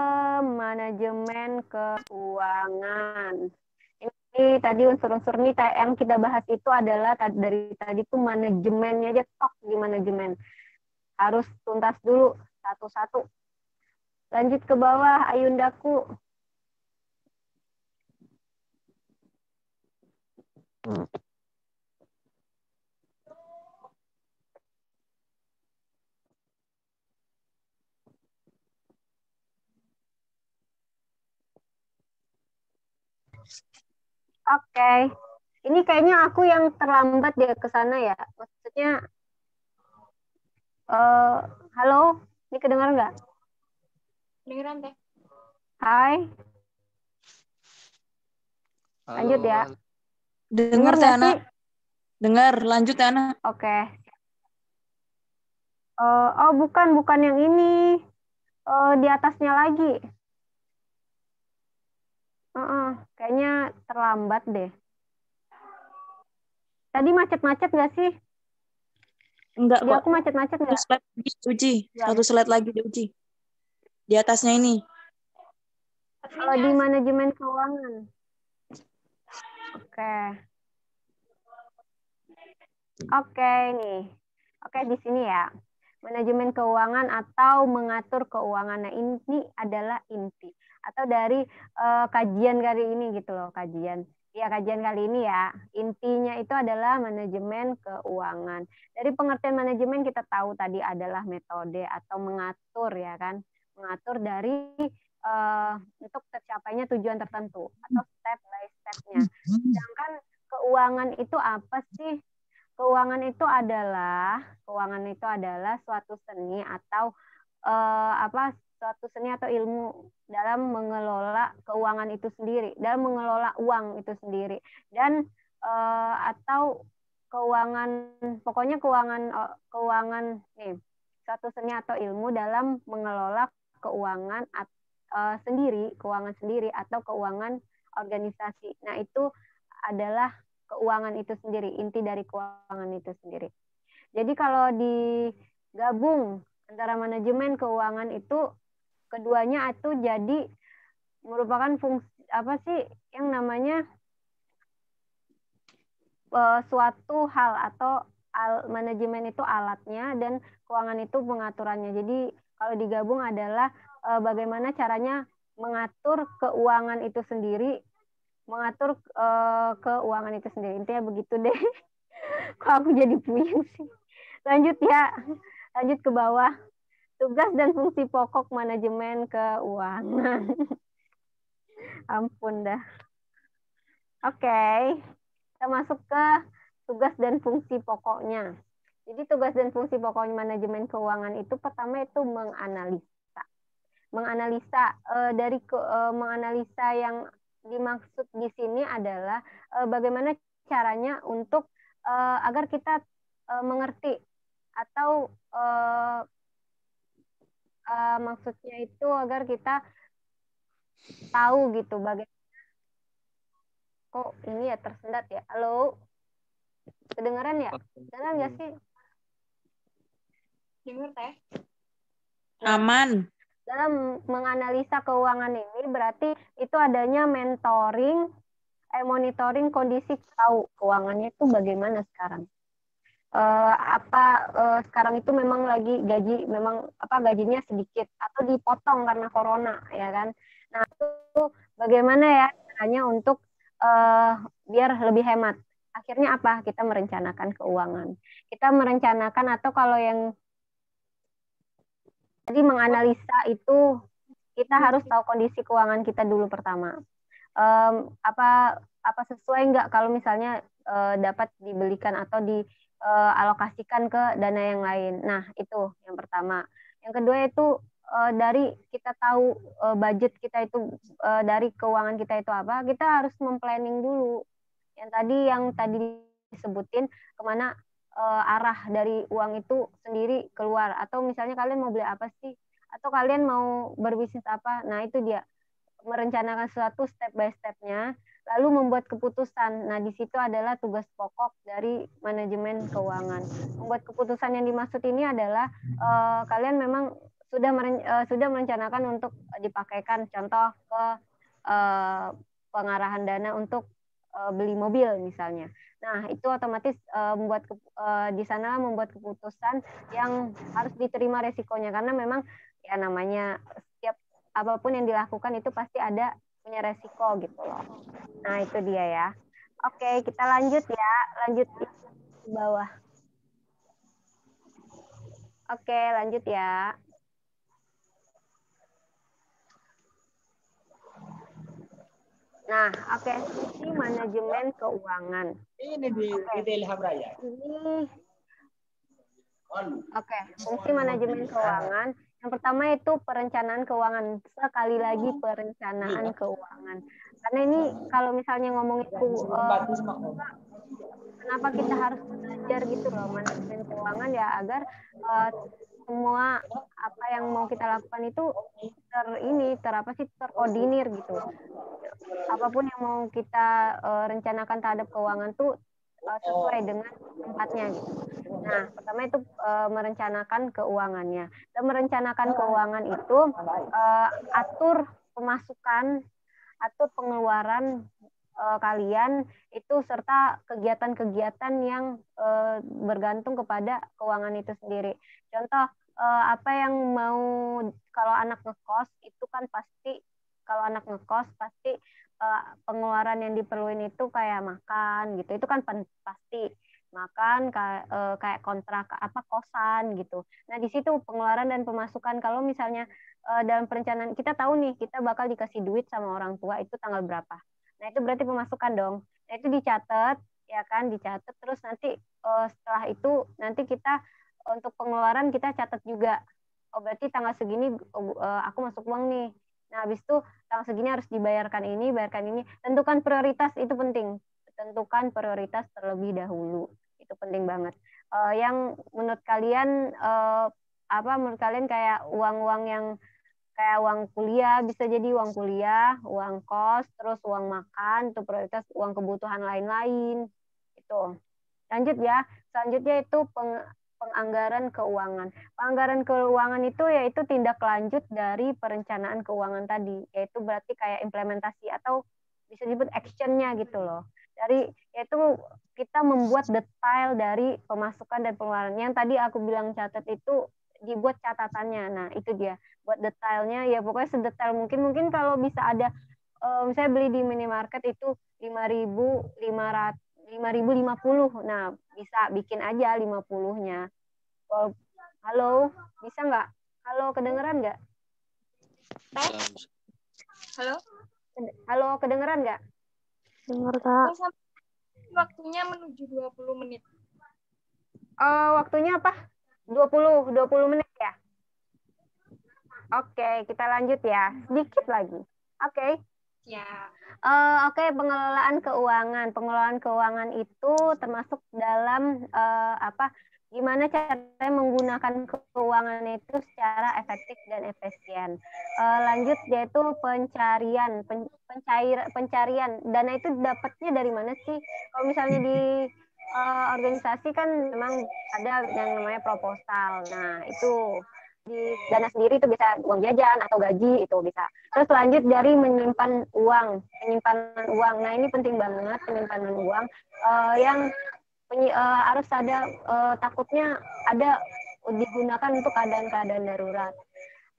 manajemen keuangan. Ini tadi unsur-unsur nih yang kita bahas itu adalah dari tadi tuh manajemennya aja, tok di manajemen. Harus tuntas dulu satu-satu. Lanjut ke bawah, Ayundaku. Oke. Ini kayaknya aku yang terlambat dia ke sana ya. Maksudnya, halo, ini kedengar nggak? Dengeran Teh. Hai, Halo. lanjut ya. Dengar nggak Teh sih? Ana. Dengar, lanjut Teh Ana. Oke. Oh, bukan yang ini. Di atasnya lagi. Kayaknya terlambat deh. Tadi macet-macet nggak sih? Enggak Di kok. aku macet-macet Satu nggak? slide lagi diuji. Nggak Satu ya? slide lagi diuji. Di atasnya ini. Di manajemen keuangan. Oke. Oke, nih. Oke, di sini ya. Manajemen keuangan atau mengatur keuangan. Nah, ini adalah inti atau dari kajian kali ini gitu loh, kajian. Ya, kajian kali ini ya. Intinya itu adalah manajemen keuangan. Dari pengertian manajemen kita tahu tadi adalah metode atau mengatur ya kan. Mengatur dari untuk tercapainya tujuan tertentu atau step by step-nya. Sedangkan keuangan itu apa sih? Keuangan itu adalah suatu seni atau suatu seni atau ilmu dalam mengelola keuangan itu sendiri, dalam mengelola uang itu sendiri, dan atau pokoknya keuangan nih, suatu seni atau ilmu dalam mengelola keuangan keuangan sendiri atau keuangan organisasi. Nah, itu adalah keuangan itu sendiri, inti dari keuangan itu sendiri. Jadi kalau digabung antara manajemen keuangan itu, keduanya itu jadi merupakan fungsi apa sih yang namanya suatu hal atau manajemen itu alatnya dan keuangan itu pengaturannya. Jadi kalau digabung adalah bagaimana caranya mengatur keuangan itu sendiri, mengatur keuangan itu sendiri. Intinya begitu deh. Kok aku jadi puyeng sih. Lanjut ya. Lanjut ke bawah. Tugas dan fungsi pokok manajemen keuangan. Ampun dah. Oke. Kita masuk ke tugas dan fungsi pokoknya. Jadi tugas dan fungsi pokoknya manajemen keuangan itu pertama itu menganalisa. Menganalisa yang dimaksud di sini adalah bagaimana caranya untuk agar kita mengerti atau maksudnya itu agar kita tahu gitu bagaimana. Kok ini ya tersendat ya? Halo, kedengaran ya? Dengar nggak sih? Dengar Teh. Aman. dalam menganalisa keuangan ini berarti itu adanya monitoring kondisi tahu keuangannya itu bagaimana sekarang. Sekarang itu memang lagi gajinya sedikit atau dipotong karena corona ya kan. Nah itu bagaimana ya caranya untuk biar lebih hemat. Akhirnya apa? Kita merencanakan keuangan. Kita merencanakan atau kalau yang jadi menganalisa itu kita harus tahu kondisi keuangan kita dulu pertama. Apa sesuai nggak kalau misalnya dapat dibelikan atau dialokasikan ke dana yang lain. Nah, itu yang pertama. Yang kedua itu dari kita tahu budget kita itu dari keuangan kita itu apa, kita harus memplanning dulu. Yang tadi disebutin kemana arah dari uang itu sendiri keluar, atau misalnya kalian mau beli apa sih, atau kalian mau berbisnis apa. Nah, itu dia merencanakan sesuatu step by step-nya, lalu membuat keputusan. Nah, di situ adalah tugas pokok dari manajemen keuangan. Membuat keputusan yang dimaksud ini adalah kalian memang sudah merencanakan untuk dipakaikan, contoh ke pengarahan dana untuk beli mobil misalnya. Nah, itu otomatis di sana membuat keputusan yang harus diterima resikonya, karena memang ya namanya setiap apapun yang dilakukan itu pasti ada punya resiko gitu loh. Nah, itu dia ya. Oke, kita lanjut ya. Lanjut ke bawah. Oke, lanjut ya. Nah, oke, fungsi manajemen keuangan. Ini di Ilham Raya. Oke, fungsi manajemen keuangan. Yang pertama itu perencanaan keuangan. Sekali lagi perencanaan keuangan. Karena ini kalau misalnya ngomongin kenapa kita harus belajar gitu loh manajemen keuangan ya, agar semua apa yang mau kita lakukan itu terkoordinir gitu. Apapun yang mau kita rencanakan terhadap keuangan tuh sesuai dengan tempatnya gitu. Nah, pertama itu merencanakan keuangannya. Dan merencanakan keuangan itu atur pemasukan, atur pengeluaran kalian itu, serta kegiatan-kegiatan yang bergantung kepada keuangan itu sendiri. Contoh, apa yang mau, kalau anak ngekos itu kan pasti, pengeluaran yang diperluin itu kayak makan gitu, itu kan pasti makan, kayak kontrak kosan gitu. Nah, di situ pengeluaran dan pemasukan. Kalau misalnya dalam perencanaan kita tahu nih kita bakal dikasih duit sama orang tua itu tanggal berapa. Nah, itu berarti pemasukan dong. Nah, itu dicatat ya kan, dicatat terus nanti setelah itu nanti kita untuk pengeluaran kita catat juga. Oh, berarti tanggal segini aku masuk uang nih. Nah, habis itu tanggal segini harus bayarkan ini. Tentukan prioritas, itu penting. Tentukan prioritas terlebih dahulu. Itu penting banget. Yang menurut kalian menurut kalian kayak uang-uang yang kayak uang kuliah, bisa jadi uang kuliah, uang kos, terus uang makan, itu prioritas, uang kebutuhan lain-lain. Itu. Lanjut ya. Selanjutnya itu penganggaran keuangan. Penganggaran keuangan itu yaitu tindak lanjut dari perencanaan keuangan tadi, yaitu berarti kayak implementasi atau bisa disebut action-nya gitu loh. Yaitu kita membuat detail dari pemasukan dan pengeluaran. Yang tadi aku bilang catat itu dibuat catatannya. Nah, itu dia. Buat detailnya ya pokoknya sedetail mungkin. Mungkin kalau bisa ada misalnya beli di minimarket itu 5.050. Nah, bisa bikin aja 50-nya. Halo, bisa nggak? Halo, kedengeran nggak? Halo, kedengeran nggak? Dengar, Kak. Waktunya menuju 20 menit. Waktunya apa? 20 menit ya? Oke, kita lanjut ya. Sedikit lagi. Oke. Ya. Oke, pengelolaan keuangan. Pengelolaan keuangan itu termasuk dalam gimana caranya menggunakan keuangan itu secara efektif dan efisien. Lanjut yaitu pencarian. Dana itu dapatnya dari mana sih? Kalau misalnya di organisasi kan memang ada yang namanya proposal. Nah, itu di dana sendiri itu bisa uang jajan atau gaji itu bisa. Terus lanjut dari menyimpan uang, penyimpanan uang. Nah ini penting banget penyimpanan uang yang harus ada takutnya ada digunakan untuk keadaan-keadaan darurat.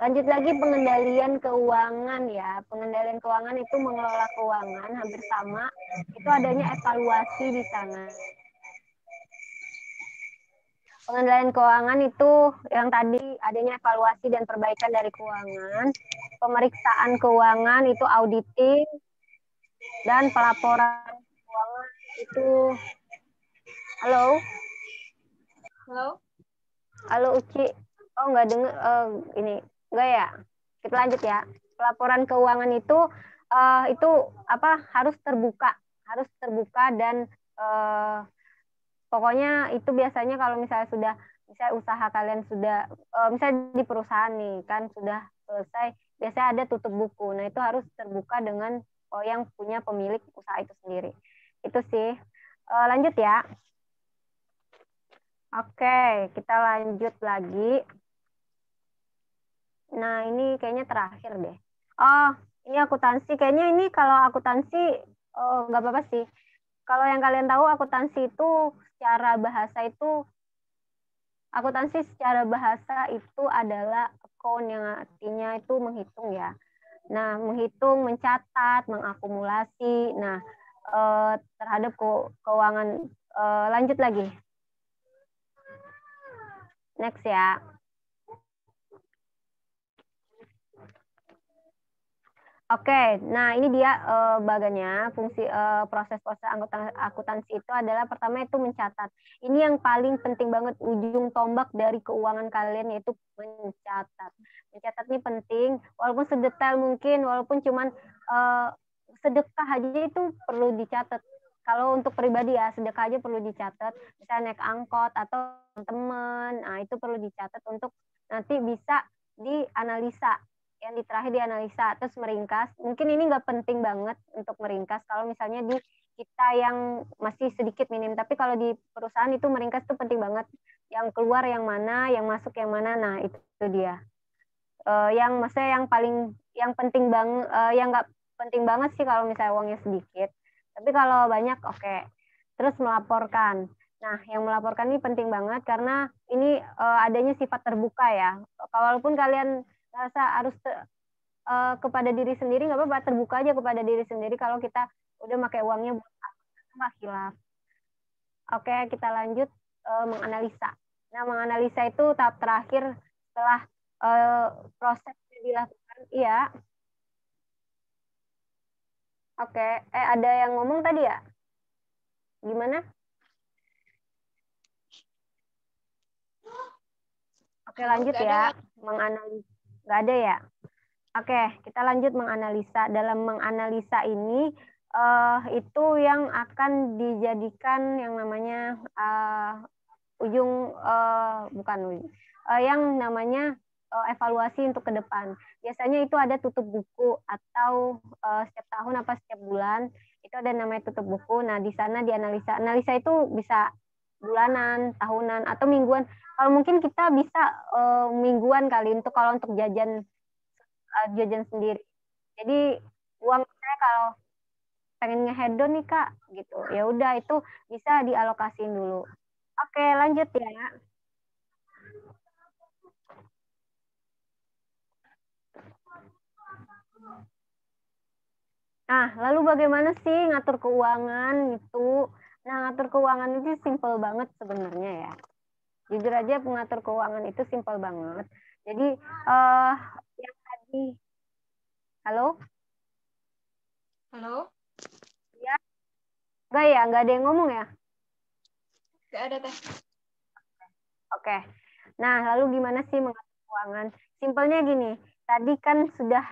Lanjut lagi pengendalian keuangan ya. Pengendalian keuangan itu mengelola keuangan hampir sama. Itu adanya evaluasi di sana. Pengendalian keuangan itu yang tadi adanya evaluasi dan perbaikan dari keuangan. Pemeriksaan keuangan itu auditing dan pelaporan keuangan itu. Halo? Halo? Halo Uci. Oh nggak dengar ini. Enggak ya? Kita lanjut ya. Pelaporan keuangan itu harus terbuka dan pokoknya itu biasanya kalau misalnya usaha kalian sudah misalnya di perusahaan nih kan sudah selesai, biasanya ada tutup buku. Nah, itu harus terbuka dengan yang punya pemilik usaha itu sendiri. Itu sih. Lanjut ya. Oke, kita lanjut lagi. Nah, ini kayaknya terakhir deh. Oh, ini akuntansi. Kayaknya ini kalau akuntansi nggak apa-apa sih. Kalau yang kalian tahu akuntansi secara bahasa itu adalah account yang artinya itu menghitung ya. Nah, menghitung, mencatat, mengakumulasi. Nah, terhadap keuangan. Lanjut lagi. Next ya. Oke, nah ini dia bagannya fungsi proses-proses akuntansi itu adalah pertama itu mencatat. Ini yang paling penting banget, ujung tombak dari keuangan kalian yaitu mencatat. Mencatat ini penting, walaupun sedetail mungkin, walaupun cuman sedekah aja itu perlu dicatat. Kalau untuk pribadi ya, sedekah aja perlu dicatat. Misalnya naik angkot atau teman, nah itu perlu dicatat untuk nanti bisa dianalisa. Yang terakhir dianalisa, terus meringkas. Mungkin ini nggak penting banget untuk meringkas kalau misalnya di kita yang masih sedikit minim, tapi kalau di perusahaan itu meringkas itu penting banget. Yang keluar yang mana, yang masuk yang mana, nah itu dia. Maksudnya yang penting banget, yang nggak penting banget sih kalau misalnya uangnya sedikit. Tapi kalau banyak, oke. Terus melaporkan. Nah, yang melaporkan ini penting banget karena ini adanya sifat terbuka ya. Walaupun kalian rasa harus kepada diri sendiri, nggak apa-apa, terbuka aja kepada diri sendiri kalau kita udah pakai uangnya buat apa khilaf. Oke, kita lanjut menganalisa. Nah, menganalisa itu tahap terakhir setelah prosesnya dilakukan. Iya. Oke, ada yang ngomong tadi ya? Gimana? Oke, lanjut ya. Menganalisa. Nggak ada ya? Oke, kita lanjut menganalisa. Dalam menganalisa ini, itu yang akan dijadikan yang namanya yang namanya evaluasi untuk ke depan. Biasanya itu ada tutup buku atau setiap tahun apa setiap bulan itu ada namanya tutup buku. Nah, di sana dianalisa. Analisa itu bisa bulanan, tahunan, atau mingguan. Kalau mungkin kita bisa mingguan kali kalau untuk jajan sendiri. Jadi uang saya kalau pengen ngehedon nih Kak gitu, ya udah itu bisa dialokasiin dulu. Oke, lanjut ya. Nah, lalu bagaimana sih ngatur keuangan itu? Nah, ngatur keuangan itu simpel banget sebenarnya ya. Jujur aja pengatur keuangan itu simpel banget. Jadi yang tadi, halo? Halo? Ya? Enggak ada yang ngomong ya? Enggak ada, Teh. Oke. Nah, lalu gimana sih mengatur keuangan? Simpelnya gini, tadi kan sudah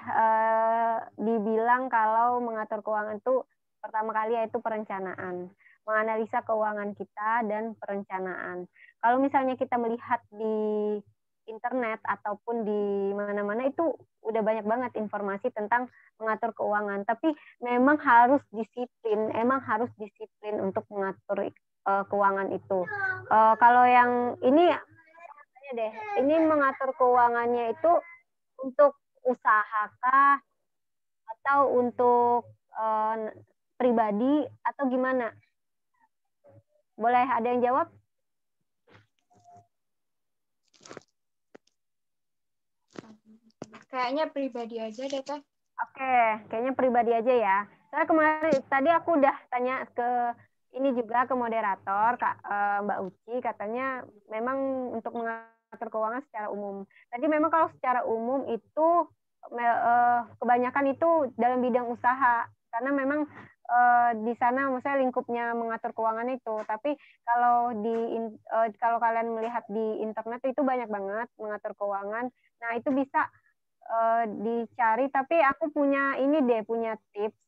dibilang kalau mengatur keuangan itu pertama kali yaitu perencanaan. Menganalisa keuangan kita dan perencanaan. Kalau misalnya kita melihat di internet ataupun di mana-mana itu udah banyak banget informasi tentang mengatur keuangan. Tapi memang harus disiplin untuk mengatur keuangan itu. Kalau yang ini deh. Ini mengatur keuangannya itu untuk usaha kah atau untuk pribadi atau gimana? Boleh ada yang jawab? Kayaknya pribadi aja deh, Teh. Oke, kayaknya pribadi aja ya. Saya kemarin tadi aku udah tanya ke ini juga ke moderator Kak Mbak Uci, katanya memang untuk mengatur keuangan secara umum. Tadi memang kalau secara umum itu kebanyakan itu dalam bidang usaha karena memang di sana maksudnya lingkupnya mengatur keuangan itu. Tapi kalau kalau kalian melihat di internet itu banyak banget mengatur keuangan. Nah, itu bisa dicari, tapi aku punya ini deh, punya tips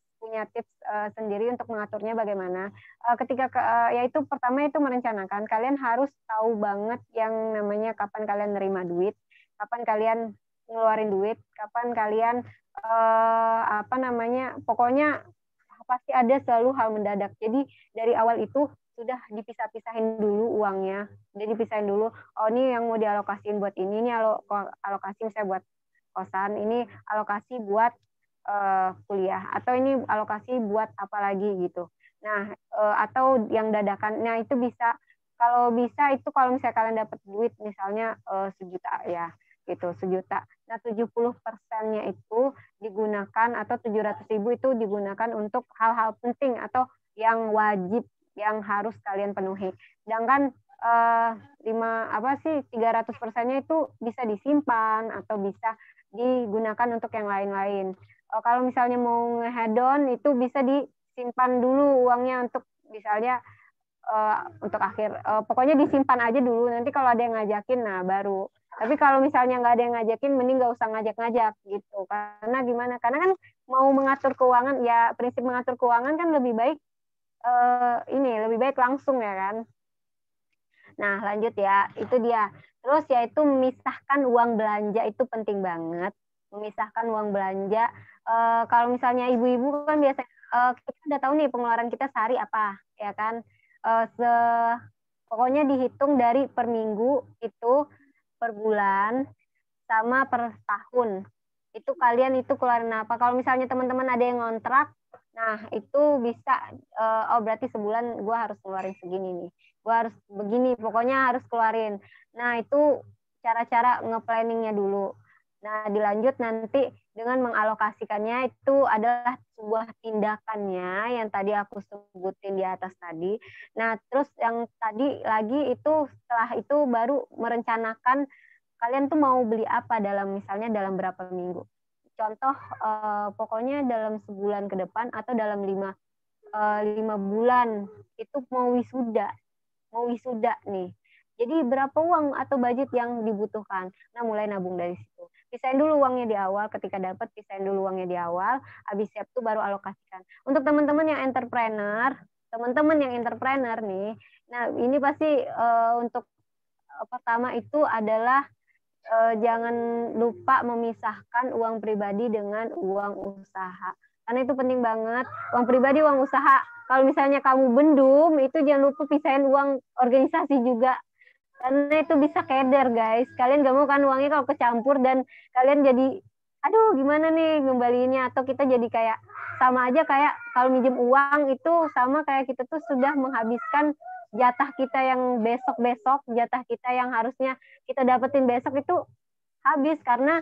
sendiri untuk mengaturnya bagaimana. Ketika yaitu pertama itu merencanakan, kalian harus tahu banget yang namanya kapan kalian nerima duit, kapan kalian ngeluarin duit, kapan kalian apa namanya, pokoknya pasti ada selalu hal mendadak. Jadi dari awal itu sudah dipisah-pisahin dulu uangnya, udah dipisahin dulu. Oh, ini yang mau dialokasiin buat ini alokasi misalnya buat kosan, ini alokasi buat kuliah, atau ini alokasi buat apa lagi gitu. Nah, atau yang dadakan. Nah, itu bisa, kalau bisa itu kalau misalnya kalian dapat duit misalnya 1 juta ya, gitu, 1 juta. Nah, 70%-nya itu digunakan, atau 700.000 itu digunakan untuk hal-hal penting atau yang wajib yang harus kalian penuhi. Sedangkan 300%-nya itu bisa disimpan atau bisa digunakan untuk yang lain-lain. Kalau misalnya mau ngehedon itu bisa disimpan dulu uangnya untuk misalnya untuk akhir. Pokoknya disimpan aja dulu. Nanti kalau ada yang ngajakin, nah baru. Tapi kalau misalnya nggak ada yang ngajakin, mending nggak usah ngajak-ngajak gitu. Karena gimana? Karena kan mau mengatur keuangan, ya prinsip mengatur keuangan kan lebih baik lebih baik langsung ya kan. Nah, lanjut ya, itu dia. Terus yaitu memisahkan uang belanja itu penting banget. Memisahkan uang belanja. Kalau misalnya ibu-ibu kan biasa kita udah tahu nih pengeluaran kita sehari apa, ya kan? Pokoknya dihitung dari per minggu itu, per bulan, sama per tahun. Itu kalian itu keluarin apa? Kalau misalnya teman-teman ada yang ngontrak, nah itu bisa, berarti sebulan gue harus keluarin segini nih. Gue harus begini, pokoknya harus keluarin. Nah, itu cara-cara nge-planningnya dulu. Nah, dilanjut nanti dengan mengalokasikannya, itu adalah sebuah tindakannya yang tadi aku sebutin di atas tadi. Nah, terus yang tadi lagi itu setelah itu baru merencanakan kalian tuh mau beli apa misalnya dalam berapa minggu. Contoh, pokoknya dalam sebulan ke depan atau dalam 5 bulan itu mau wisuda nih. Jadi berapa uang atau budget yang dibutuhkan? Nah, mulai nabung dari situ. Pisahin dulu uangnya di awal, ketika dapat pisahin dulu uangnya di awal, habis siap tuh baru alokasikan. Untuk teman-teman yang entrepreneur nih, nah ini pasti untuk pertama itu adalah jangan lupa memisahkan uang pribadi dengan uang usaha. Karena itu penting banget. Uang pribadi, uang usaha. Kalau misalnya kamu bendum, itu jangan lupa pisahin uang organisasi juga. Karena itu bisa keder, guys. Kalian gak mau kan uangnya kalau kecampur dan kalian jadi, aduh gimana nih ngembaliinnya. Atau kita jadi kayak, sama aja kayak kalau minjem uang itu sama kayak kita tuh sudah menghabiskan jatah kita yang besok-besok, jatah kita yang harusnya kita dapetin besok itu habis karena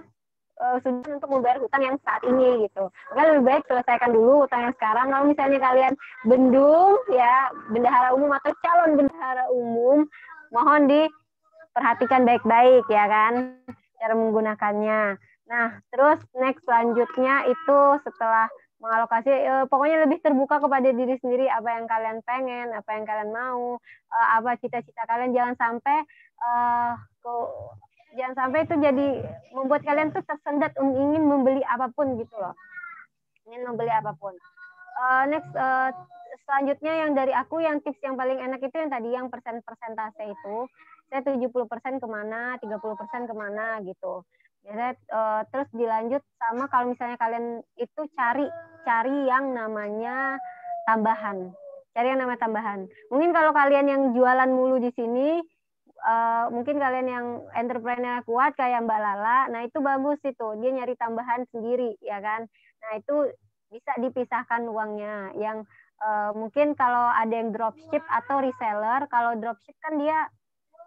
sudah untuk membayar hutang yang saat ini gitu. Maka lebih baik selesaikan dulu hutang yang sekarang. Kalau misalnya kalian bendung ya, bendahara umum atau calon bendahara umum, mohon diperhatikan baik-baik ya kan cara menggunakannya. Nah, terus next selanjutnya itu setelah mengalokasi, pokoknya lebih terbuka kepada diri sendiri, apa yang kalian pengen, apa yang kalian mau, apa cita-cita kalian. Jangan sampai itu jadi membuat kalian tuh tersendat ingin membeli apapun gitu loh. Ingin membeli apapun. Next, selanjutnya yang dari aku, yang tips yang paling enak itu yang tadi, yang persentase itu. Saya 70% kemana, 30% kemana gitu. Ya, terus dilanjut sama kalau misalnya kalian itu cari yang namanya tambahan. Cari yang namanya tambahan. Mungkin kalau kalian yang jualan mulu di sini, mungkin kalian yang entrepreneur kuat kayak Mbak Lala, nah itu bagus itu, dia nyari tambahan sendiri ya kan. Nah itu bisa dipisahkan uangnya. Yang mungkin kalau ada yang dropship atau reseller, kalau dropship kan dia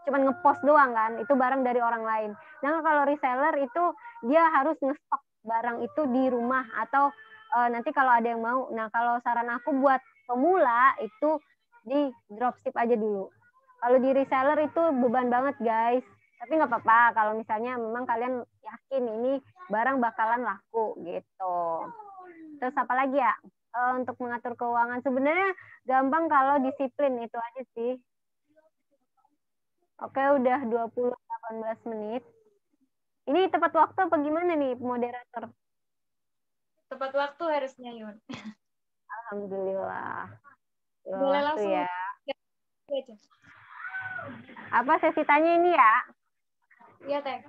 cuma ngepost doang kan, itu barang dari orang lain. Nah kalau reseller itu dia harus ngestok barang itu di rumah atau nanti kalau ada yang mau. Nah kalau saran aku buat pemula itu di dropship aja dulu. Kalau di reseller itu beban banget guys. Tapi nggak apa-apa kalau misalnya memang kalian yakin ini barang bakalan laku gitu. Terus apa lagi ya? Untuk mengatur keuangan sebenarnya gampang kalau disiplin, itu aja sih. Oke, udah 18 menit. Ini tepat waktu apa gimana nih, moderator? Tepat waktu harusnya, Yun. Alhamdulillah. Boleh Waktu langsung ya. aja. Apa sesi tanya ini ya? Iya, Teh.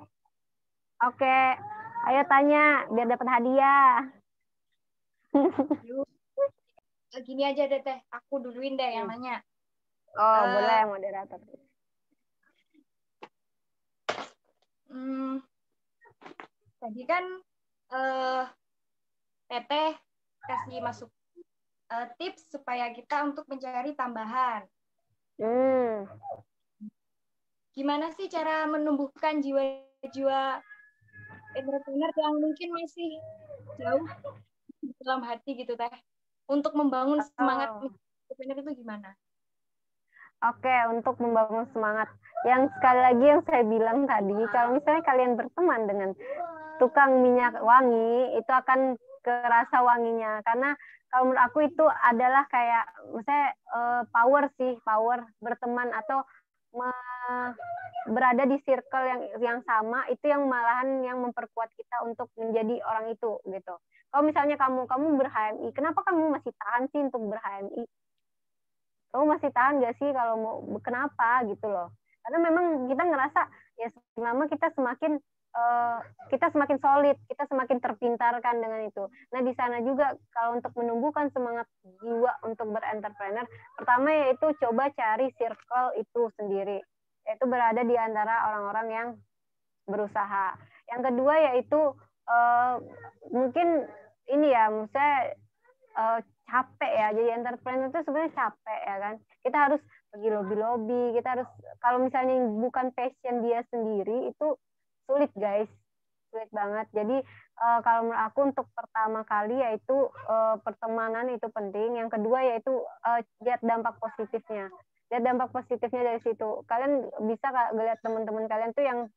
Oke, ayo tanya biar dapat hadiah. Yuk. Gini aja deh, Teh. Aku duluin deh yang nanya. Oh, boleh moderator. Tadi kan Teteh kasih masuk tips supaya kita untuk mencari tambahan. Gimana sih cara menumbuhkan jiwa-jiwa entrepreneur yang mungkin masih jauh di dalam hati gitu, Teh? Untuk membangun semangat entrepreneur itu gimana? Oke, untuk membangun semangat. Yang sekali lagi yang saya bilang tadi, kalau misalnya kalian berteman dengan tukang minyak wangi, itu akan kerasa wanginya. Karena kalau menurut aku itu adalah kayak, misalnya power berteman atau berada di circle yang sama, itu yang malahan yang memperkuat kita untuk menjadi orang itu gitu. Kalau misalnya kamu ber-HMI, kenapa kamu masih tahan sih untuk ber-HMI? Kamu masih tahan gak sih kalau mau, kenapa gitu loh. Karena memang kita ngerasa ya lama kita semakin solid, kita semakin terpintarkan dengan itu. Nah di sana juga kalau untuk menumbuhkan semangat jiwa untuk berentrepreneur, pertama yaitu coba cari circle itu sendiri, yaitu berada di antara orang-orang yang berusaha. Yang kedua yaitu mungkin ini ya, misalnya capek ya, jadi entrepreneur itu sebenarnya capek ya kan. Kita harus pergi lobby-lobby, kita harus, kalau misalnya bukan passion dia sendiri itu sulit guys, sulit banget. Jadi kalau menurut aku untuk pertama kali yaitu pertemanan itu penting. Yang kedua yaitu lihat dampak positifnya. Lihat dampak positifnya dari situ. Kalian bisa lihat teman-teman kalian tuh yang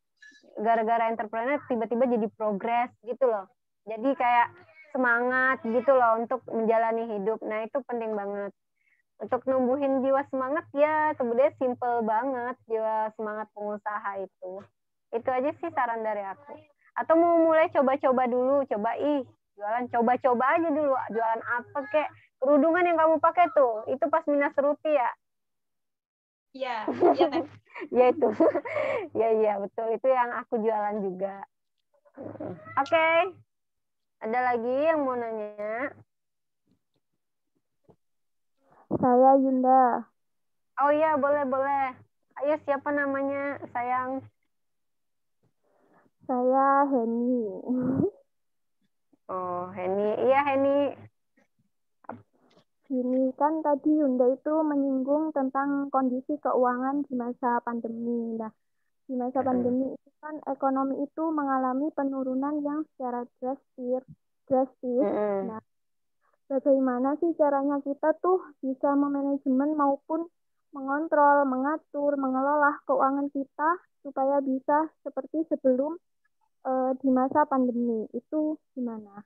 gara-gara entrepreneur tiba-tiba jadi progres gitu loh. Jadi kayak semangat gitu loh untuk menjalani hidup. Nah itu penting banget. Untuk numbuhin jiwa semangat ya sebenarnya simple banget, jiwa semangat pengusaha itu. Itu aja sih saran dari aku. Atau mau mulai coba-coba dulu, jualan, coba-coba aja dulu. Jualan apa kek? Kerudungan yang kamu pakai tuh, itu pas minus rupiah ya? Iya, iya kan? Ya itu. Ya betul, itu yang aku jualan juga. Oke. Ada lagi yang mau nanya? Saya Yunda. Oh iya, boleh. Ayo, siapa namanya, sayang? Saya Heni. Oh, Heni. Iya, Heni. Ini kan tadi Yunda itu menyinggung tentang kondisi keuangan di masa pandemi. Nah, di masa pandemi itu kan ekonomi itu mengalami penurunan yang secara drastis. Nah, bagaimana sih caranya kita tuh bisa memanajemen maupun mengontrol, mengatur, mengelola keuangan kita supaya bisa seperti sebelum di masa pandemi itu gimana?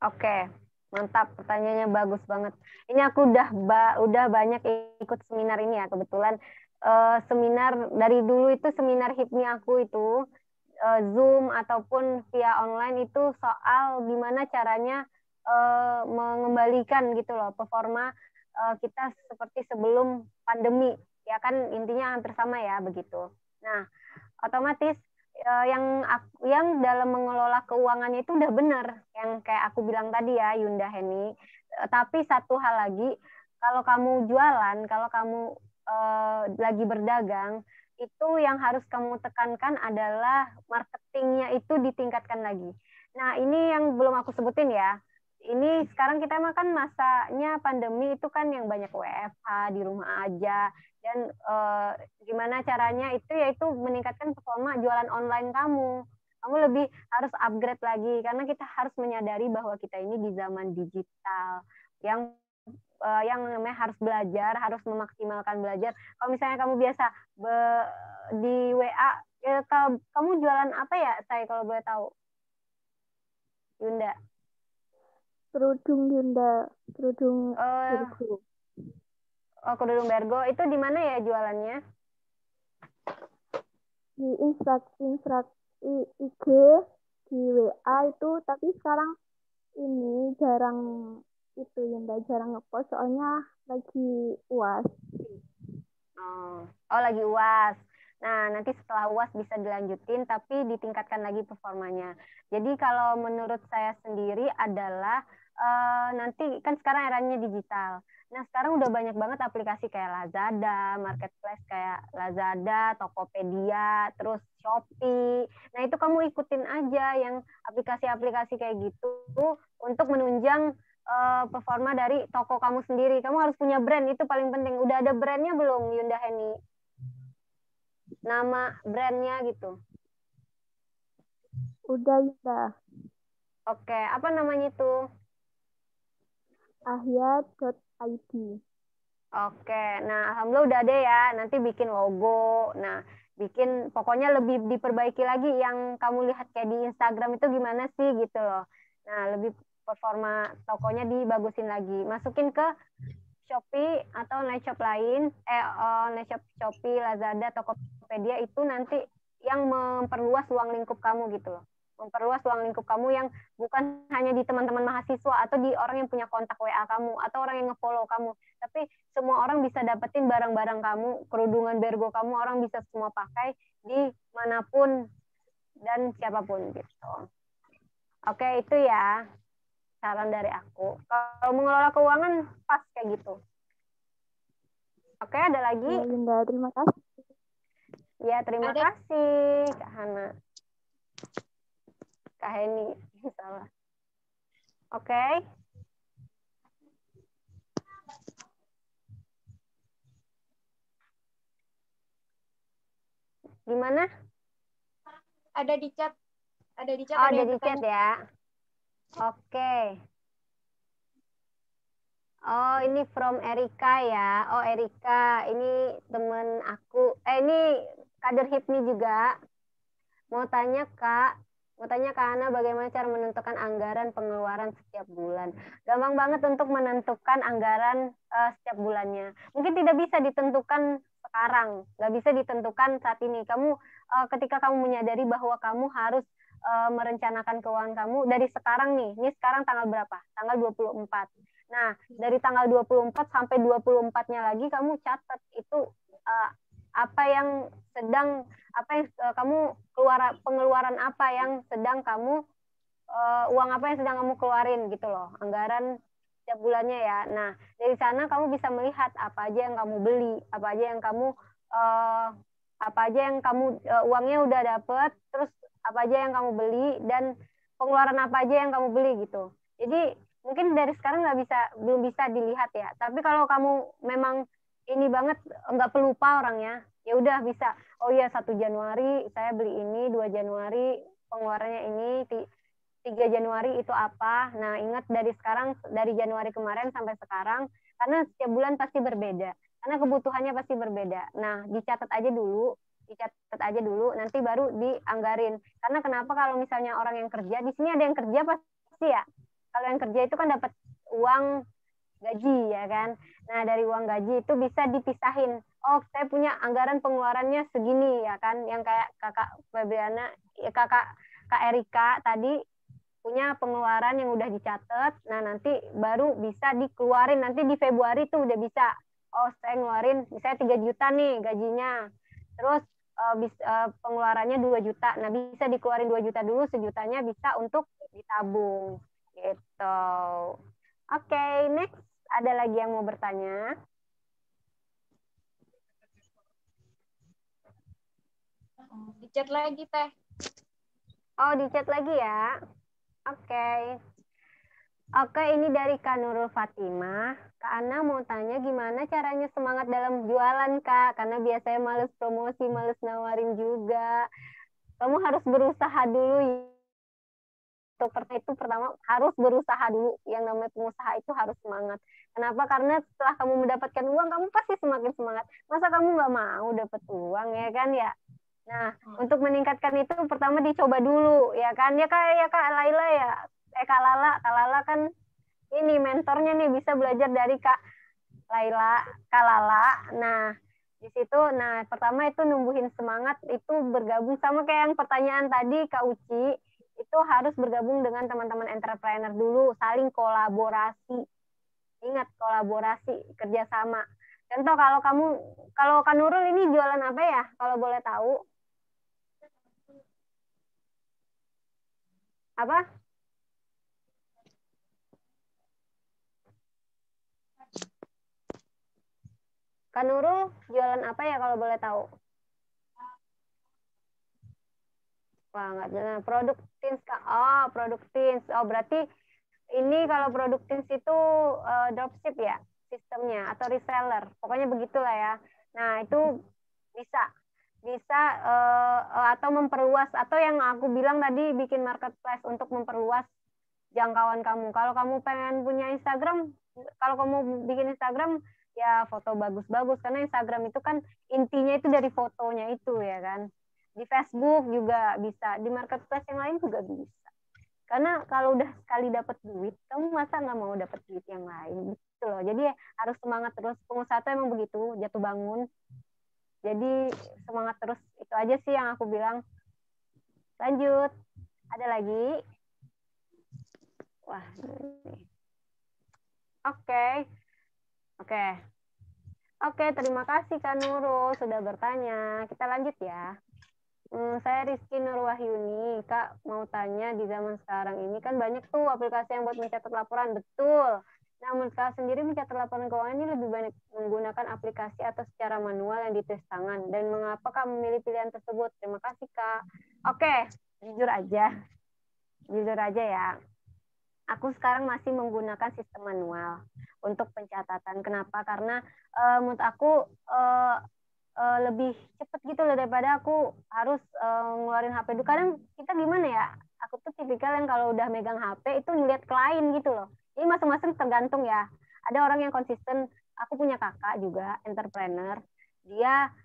Oke, mantap. Pertanyaannya bagus banget. Ini aku udah banyak ikut seminar ini ya, kebetulan seminar dari dulu itu seminar HIPMI aku itu Zoom ataupun via online itu soal gimana caranya mengembalikan gitu loh performa kita seperti sebelum pandemi, ya kan intinya hampir sama ya begitu. Nah, otomatis yang dalam mengelola keuangannya itu udah benar yang kayak aku bilang tadi ya Yunda, Heni. Tapi satu hal lagi, kalau kamu jualan, kalau kamu lagi berdagang, itu yang harus kamu tekankan adalah marketingnya itu ditingkatkan lagi. Nah, ini yang belum aku sebutin ya. Ini sekarang kita makan masanya pandemi itu kan yang banyak WFH di rumah aja, dan gimana caranya itu yaitu meningkatkan performa jualan online kamu. Kamu lebih harus upgrade lagi karena kita harus menyadari bahwa kita ini di zaman digital yang namanya harus belajar, harus memaksimalkan belajar. Kalau misalnya kamu biasa di WA, ya, kamu jualan apa ya, saya kalau boleh tahu, Yunda? Kerudung Yunda, kerudung Oh, Virgo. kerudung Bergo itu di mana ya jualannya? Di IG, di WA itu, tapi sekarang ini jarang itu Yunda, jarang ngepost soalnya lagi UAS. Oh, lagi UAS. Nah, nanti setelah UAS bisa dilanjutin, tapi ditingkatkan lagi performanya. Jadi kalau menurut saya sendiri adalah nanti kan sekarang eranya digital. Nah, sekarang udah banyak banget aplikasi kayak Lazada, marketplace kayak Lazada, Tokopedia, terus Shopee. Nah, itu kamu ikutin aja yang aplikasi-aplikasi kayak gitu untuk menunjang performa dari toko kamu sendiri. Kamu harus punya brand, itu paling penting. Udah ada brandnya belum, Yunda Heni? Nama brandnya gitu. Udah Yunda. Oke, apa namanya itu? Ahya.id. Oke, nah alhamdulillah udah ada ya. Nanti bikin logo. Nah, bikin pokoknya lebih diperbaiki lagi yang kamu lihat kayak di Instagram itu gimana sih gitu loh. Nah, lebih performa tokonya dibagusin lagi. Masukin ke Shopee atau online shop lain, online shop Shopee, Lazada, Tokopedia itu nanti yang memperluas ruang lingkup kamu gitu loh. Memperluas ruang lingkup kamu yang bukan hanya di teman-teman mahasiswa atau di orang yang punya kontak WA kamu atau orang yang nge-follow kamu, tapi semua orang bisa dapetin barang-barang kamu, kerudungan Bergo kamu orang bisa semua pakai di manapun dan siapapun gitu. Oke, itu ya saran dari aku. Kalau mengelola keuangan pas kayak gitu. Oke, ada lagi? Ya Yunda, terima kasih. Ya, terima kasih Kak Hana. Kak Heni, salah. Oke. Gimana? Ada di chat. Ada di chat. Oh, ada ada yang di chat ya. Oke. Oh, ini from Erika ya. Oh, Erika, ini teman aku. Ini kader HIPMI juga. Mau tanya Kak Hana bagaimana cara menentukan anggaran pengeluaran setiap bulan. Gampang banget untuk menentukan anggaran setiap bulannya. Mungkin tidak bisa ditentukan sekarang, nggak bisa ditentukan saat ini. Kamu ketika kamu menyadari bahwa kamu harus merencanakan keuangan kamu dari sekarang nih. Ini sekarang tanggal berapa? Tanggal 24. Nah, dari tanggal 24 sampai 24-nya lagi kamu catat itu apa yang kamu pengeluaran apa yang sedang kamu uang apa yang sedang kamu keluarin gitu loh, anggaran setiap bulannya ya. Nah, dari sana kamu bisa melihat apa aja yang kamu beli, apa aja yang kamu uangnya udah dapet, terus apa aja yang kamu beli dan pengeluaran apa aja yang kamu beli gitu. Jadi mungkin dari sekarang belum bisa dilihat ya. Tapi kalau kamu memang ini banget nggak pelupa orangnya, ya udah bisa. Oh iya, 1 Januari saya beli ini, 2 Januari pengeluarannya ini, 3 Januari itu apa. Nah, ingat dari Januari kemarin sampai sekarang, karena setiap bulan pasti berbeda. Karena kebutuhannya pasti berbeda. Nah, dicatat aja dulu, nanti baru dianggarin. Karena kenapa kalau misalnya orang yang kerja, di sini ada yang kerja pasti ya. Kalau yang kerja itu kan dapat uang gaji ya kan. Nah, dari uang gaji itu bisa dipisahin. Oh, saya punya anggaran pengeluarannya segini ya kan. Yang kayak Kakak Febriana, ya Kak Erika tadi punya pengeluaran yang udah dicatat. Nah, nanti baru bisa dikeluarin. Nanti di Februari tuh udah bisa. Oh, saya ngeluarin misalnya 3 juta nih gajinya. Terus pengeluarannya 2 juta. Nah, bisa dikeluarin 2 juta dulu, sejutanya bisa untuk ditabung. Gitu. Oke, next. Ada lagi yang mau bertanya? Di chat lagi Teh. Oh, di chat lagi ya. Oke. Oke, ini dari Kak Nurul Fatimah. Kak Ana mau tanya gimana caranya semangat dalam jualan, Kak? Karena biasanya males promosi, males nawarin juga. Kamu harus berusaha dulu. Itu pertama harus berusaha dulu. Yang namanya pengusaha itu harus semangat. Kenapa? Karena setelah kamu mendapatkan uang, kamu pasti semakin semangat. Masa kamu nggak mau dapat uang, ya kan ya? Nah, untuk meningkatkan itu pertama dicoba dulu, ya kan? Ya Kak Laila ya. Kak Lala kan ini mentornya nih, bisa belajar dari Kak Lala. Nah, di situ pertama itu numbuhin semangat, itu bergabung sama kayak yang pertanyaan tadi Kak Uci, itu harus bergabung dengan teman-teman entrepreneur dulu, saling kolaborasi. Ingat, kolaborasi, kerjasama. Contoh kalau Kak Nurul ini jualan apa ya, kalau boleh tahu? Apa? Kak Nurul jualan apa ya kalau boleh tahu? Wah, nggak jelas. Produk teens, Kak. Oh, produk teens. Oh, berarti ini kalau produk teens itu dropship ya sistemnya atau reseller. Pokoknya begitulah ya. Nah, itu bisa atau memperluas, atau yang aku bilang tadi bikin marketplace untuk memperluas jangkauan kamu. Kalau kamu pengen punya Instagram, kalau kamu bikin Instagram ya foto bagus-bagus, karena Instagram itu kan intinya itu dari fotonya itu, ya kan. Di Facebook juga bisa, di marketplace yang lain juga bisa. Karena kalau udah sekali dapat duit, kamu masa nggak mau dapat duit yang lain, gitu loh. Jadi harus semangat terus. Pengusaha itu emang begitu, jatuh bangun. Jadi semangat terus, itu aja sih yang aku bilang. Lanjut, ada lagi? Wah, Oke, terima kasih Kak Nurul sudah bertanya. Kita lanjut ya. Saya Rizky Nurwahyuni. Kak mau tanya, di zaman sekarang ini kan banyak tuh aplikasi yang buat mencatat laporan, betul. Namun Kak sendiri mencatat laporan keuangan ini lebih banyak menggunakan aplikasi atau secara manual yang ditulis tangan. Dan mengapa Kak memilih pilihan tersebut? Terima kasih Kak. Oke, jujur aja ya. Aku sekarang masih menggunakan sistem manual untuk pencatatan. Kenapa? Karena menurut aku lebih cepat gitu loh, daripada aku harus ngeluarin HP dulu. Kadang kita gimana ya, aku tuh tipikal yang kalau udah megang HP itu ngeliat klien gitu loh. Jadi masing-masing tergantung ya. Ada orang yang konsisten. Aku punya kakak juga entrepreneur, dia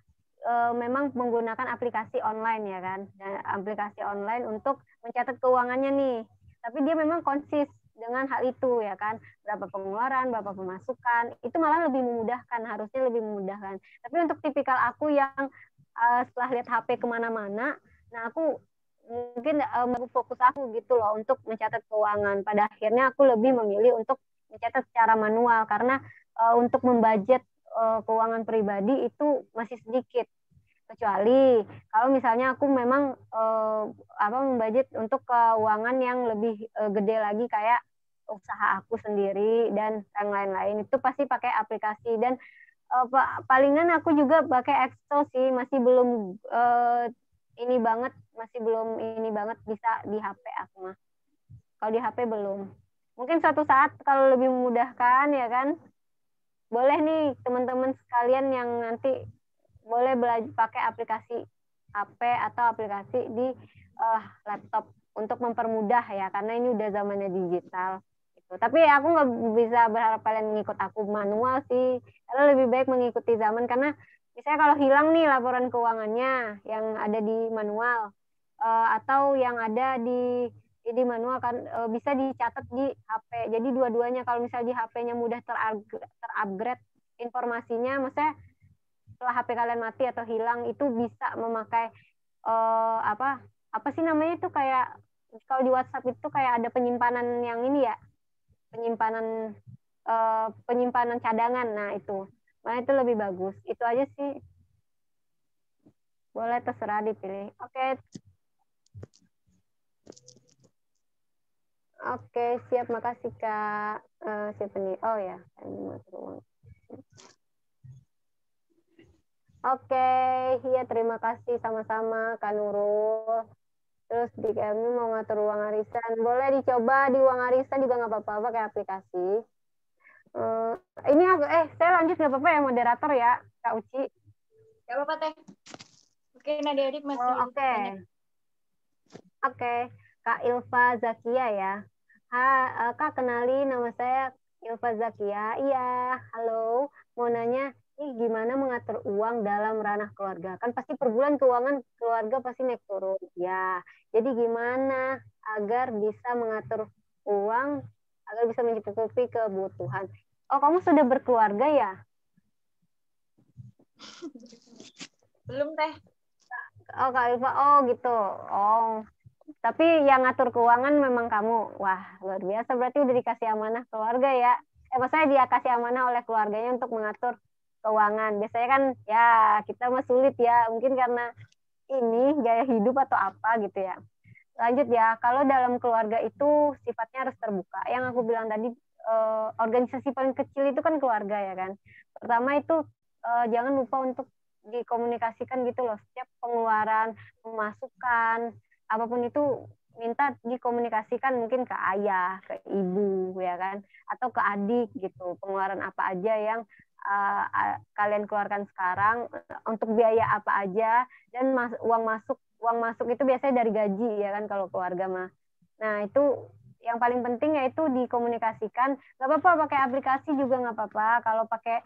memang menggunakan aplikasi online, ya kan, dan aplikasi online untuk mencatat keuangannya nih. Tapi dia memang konsis dengan hal itu, ya kan, berapa pengeluaran, berapa pemasukan, itu malah lebih memudahkan, harusnya lebih memudahkan. Tapi untuk tipikal aku yang setelah lihat HP kemana-mana, nah aku mungkin fokus aku gitu loh untuk mencatat keuangan. Pada akhirnya aku lebih memilih untuk mencatat secara manual, karena untuk membudget keuangan pribadi itu masih sedikit. Kecuali kalau misalnya aku memang membudget untuk keuangan yang lebih gede lagi, kayak usaha aku sendiri dan yang lain-lain, itu pasti pakai aplikasi. Dan palingan aku juga pakai Excel sih, masih belum ini banget bisa di HP aku mah. Kalau di HP belum. Mungkin suatu saat kalau lebih memudahkan, ya kan, boleh nih teman-teman sekalian yang nanti boleh belajar pakai aplikasi HP atau aplikasi di laptop untuk mempermudah, ya, karena ini udah zamannya digital gitu. Tapi aku nggak bisa berharap kalian ngikut aku manual sih, karena lebih baik mengikuti zaman. Karena misalnya kalau hilang nih laporan keuangannya yang ada di manual atau yang ada di manual, kan bisa dicatat di HP. Jadi dua-duanya, kalau misalnya di HP-nya mudah terupgrade informasinya, maksudnya setelah HP kalian mati atau hilang, itu bisa memakai apa sih namanya itu, kayak kalau di WhatsApp itu kayak ada penyimpanan yang ini ya, penyimpanan cadangan. Nah itu itu lebih bagus. Itu aja sih, boleh terserah dipilih. Oke, siap, makasih Kak. Siapa nih? Oh ya, Oke, iya terima kasih sama-sama Kak Nurul. Terus di kami mau ngatur uang arisan, boleh dicoba di uang arisan juga nggak apa-apa pakai aplikasi. Eh, ini aku, saya lanjut nggak apa-apa ya moderator ya, Kak Uci. Gak apa-apa teh. Mungkin adik-adik masih Oke. banyak. Oke, Kak Ilva Zakia ya. Kak, kenali nama saya Ilva Zakia. Iya, halo. Mau nanya, ini gimana mengatur uang dalam ranah keluarga? Kan pasti per bulan keuangan keluarga pasti naik turun. Ya, jadi gimana agar bisa mengatur uang, agar bisa mencukupi kebutuhan? Oh, kamu sudah berkeluarga ya? Belum teh. Oh, Kak Ilva, oh gitu. Oh, tapi yang ngatur keuangan memang kamu. Wah, luar biasa. Berarti udah dikasih amanah keluarga ya. Maksudnya dia kasih amanah oleh keluarganya untuk mengatur keuangan. Biasanya kan ya kita mah sulit ya. Mungkin karena ini gaya hidup atau apa gitu ya. Lanjut ya. Kalau dalam keluarga itu sifatnya harus terbuka. Yang aku bilang tadi, organisasi paling kecil itu kan keluarga ya kan. Pertama itu jangan lupa untuk dikomunikasikan gitu loh. Setiap pengeluaran, pemasukan, apapun itu minta dikomunikasikan mungkin ke ayah, ke ibu ya kan, atau ke adik gitu. Pengeluaran apa aja yang kalian keluarkan sekarang, untuk biaya apa aja, dan uang masuk itu biasanya dari gaji ya kan kalau keluarga mah. Nah itu yang paling penting yaitu dikomunikasikan. Nggak apa-apa pakai aplikasi juga nggak apa-apa. Kalau pakai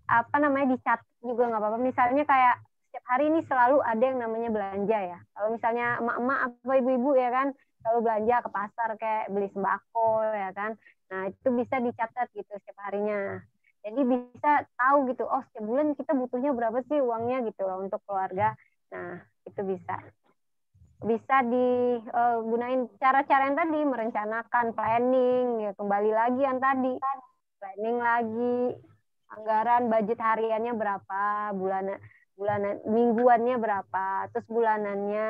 apa namanya dicatat juga nggak apa-apa. Misalnya kayak setiap hari ini selalu ada yang namanya belanja ya. Kalau misalnya emak-emak apa ibu-ibu ya kan, kalau belanja ke pasar kayak beli sembako ya kan. Nah itu bisa dicatat gitu setiap harinya. Jadi bisa tahu gitu, oh setiap bulan kita butuhnya berapa sih uangnya gitu loh untuk keluarga. Nah itu bisa digunain cara-cara yang tadi, merencanakan, planning, ya kembali lagi yang tadi, planning lagi, anggaran budget hariannya berapa, bulanan mingguannya berapa, terus bulanannya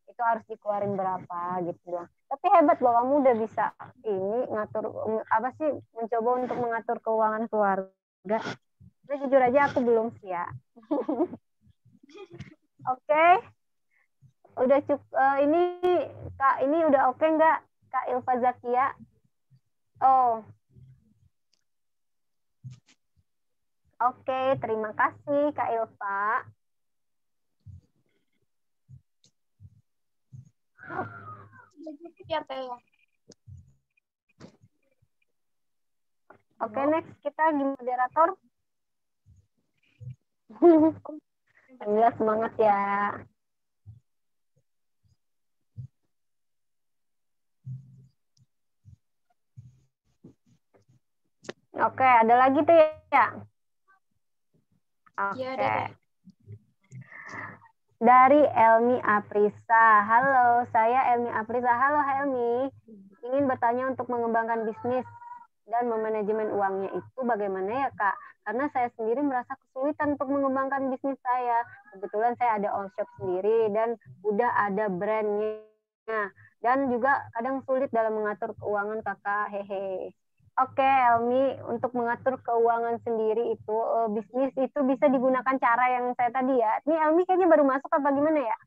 itu harus dikeluarin berapa gitu loh. Tapi hebat loh kamu udah bisa ini ngatur apa sih, mencoba untuk mengatur keuangan keluarga. Tapi jujur aja aku belum sih ya. Oke. Udah cukup ini Kak, ini udah oke nggak Kak Ilva Zakia? Oh. Oke, terima kasih Kak Ilva. Ya, teh. Oke, next kita gimana moderator? Alhamdulillah, semangat ya. Oke, ada lagi tuh ya? Oke. Ya, dari Elmi Aprisa. Halo, saya Elmi Aprisa. Halo Helmi. Ingin bertanya untuk mengembangkan bisnis dan memanajemen uangnya itu bagaimana ya Kak? Karena saya sendiri merasa kesulitan untuk mengembangkan bisnis saya. Kebetulan saya ada all shop sendiri dan udah ada brandnya. Dan juga kadang sulit dalam mengatur keuangan Kakak. Hehe. Oke, Elmi, untuk mengatur keuangan sendiri itu, bisnis itu bisa digunakan cara yang saya tadi ya. Ini Elmi kayaknya baru masuk apa gimana ya?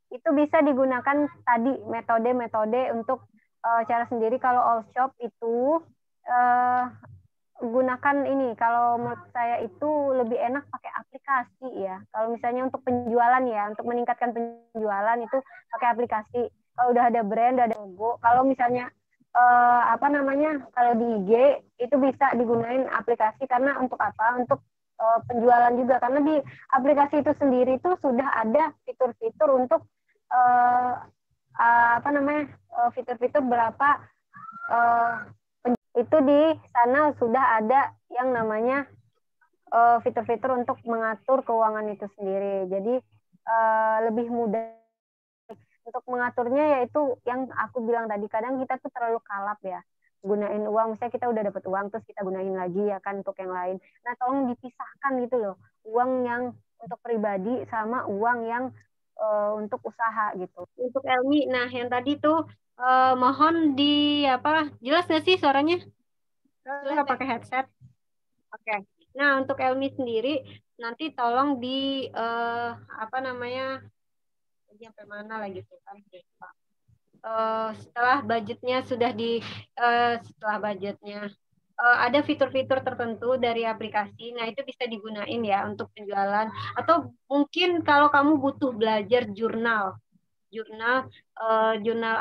Itu bisa digunakan tadi metode-metode untuk cara sendiri. Kalau all shop itu gunakan ini. Kalau menurut saya itu lebih enak pakai aplikasi ya. Kalau misalnya untuk penjualan ya, untuk meningkatkan penjualan itu pakai aplikasi. Kalau udah ada brand, udah ada logo. Kalau misalnya apa namanya, kalau di IG itu bisa digunain aplikasi karena untuk apa? Untuk penjualan juga, karena di aplikasi itu sendiri itu sudah ada fitur-fitur untuk apa namanya, fitur-fitur berapa itu di sana sudah ada yang namanya fitur-fitur untuk mengatur keuangan itu sendiri. Jadi lebih mudah untuk mengaturnya, yaitu yang aku bilang tadi, kadang kita tuh terlalu kalap ya gunain uang. Misalnya kita udah dapat uang terus kita gunain lagi ya kan untuk yang lain. Nah tolong dipisahkan gitu loh, uang yang untuk pribadi sama uang yang untuk usaha gitu. Untuk Elmi, nah yang tadi tuh mohon jelas nggak sih suaranya? Nggak pakai headset. Oke. Nah, untuk Elmi sendiri nanti tolong di apa namanya? Sampai mana lagi tuh kan? Setelah budgetnya sudah setelah budgetnya ada fitur-fitur tertentu dari aplikasi. Nah, itu bisa digunain ya untuk penjualan. Atau mungkin kalau kamu butuh belajar jurnal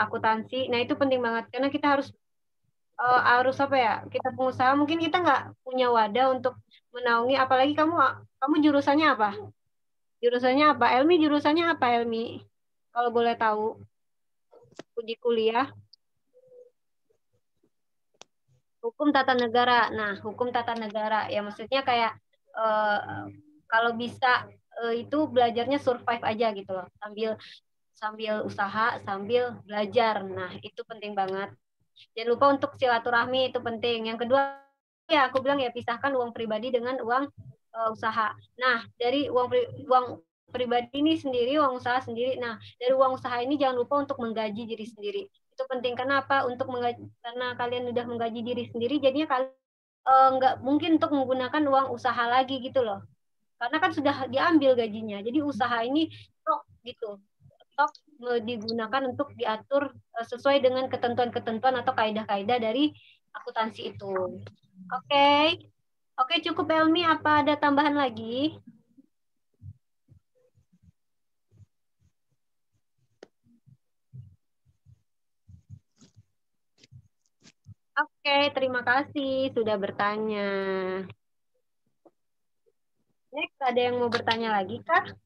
akuntansi. Nah, itu penting banget karena kita harus apa ya? Kita pengusaha mungkin kita nggak punya wadah untuk menaungi. Apalagi kamu jurusannya apa? Jurusannya apa? Elmi jurusannya apa, Elmi? Kalau boleh tahu di kuliah. Hukum tata negara. Nah, hukum tata negara ya maksudnya kayak eh, kalau bisa itu belajarnya survive aja gitu loh, sambil sambil usaha, sambil belajar. Nah, itu penting banget. Jangan lupa untuk silaturahmi itu penting. Yang kedua ya aku bilang ya pisahkan uang pribadi dengan uang usaha. Nah, dari uang pribadi ini sendiri, uang usaha sendiri. Nah, dari uang usaha ini jangan lupa untuk menggaji diri sendiri. Itu penting karena apa? Karena kalian udah menggaji diri sendiri, jadinya kalian nggak mungkin untuk menggunakan uang usaha lagi gitu loh. Karena kan sudah diambil gajinya. Jadi usaha ini stok gitu. Stok digunakan untuk diatur sesuai dengan ketentuan-ketentuan atau kaidah-kaidah dari akuntansi itu. Oke. Oke, cukup Elmi. Apa ada tambahan lagi? Oke, terima kasih sudah bertanya. Next, ada yang mau bertanya lagi, Kak?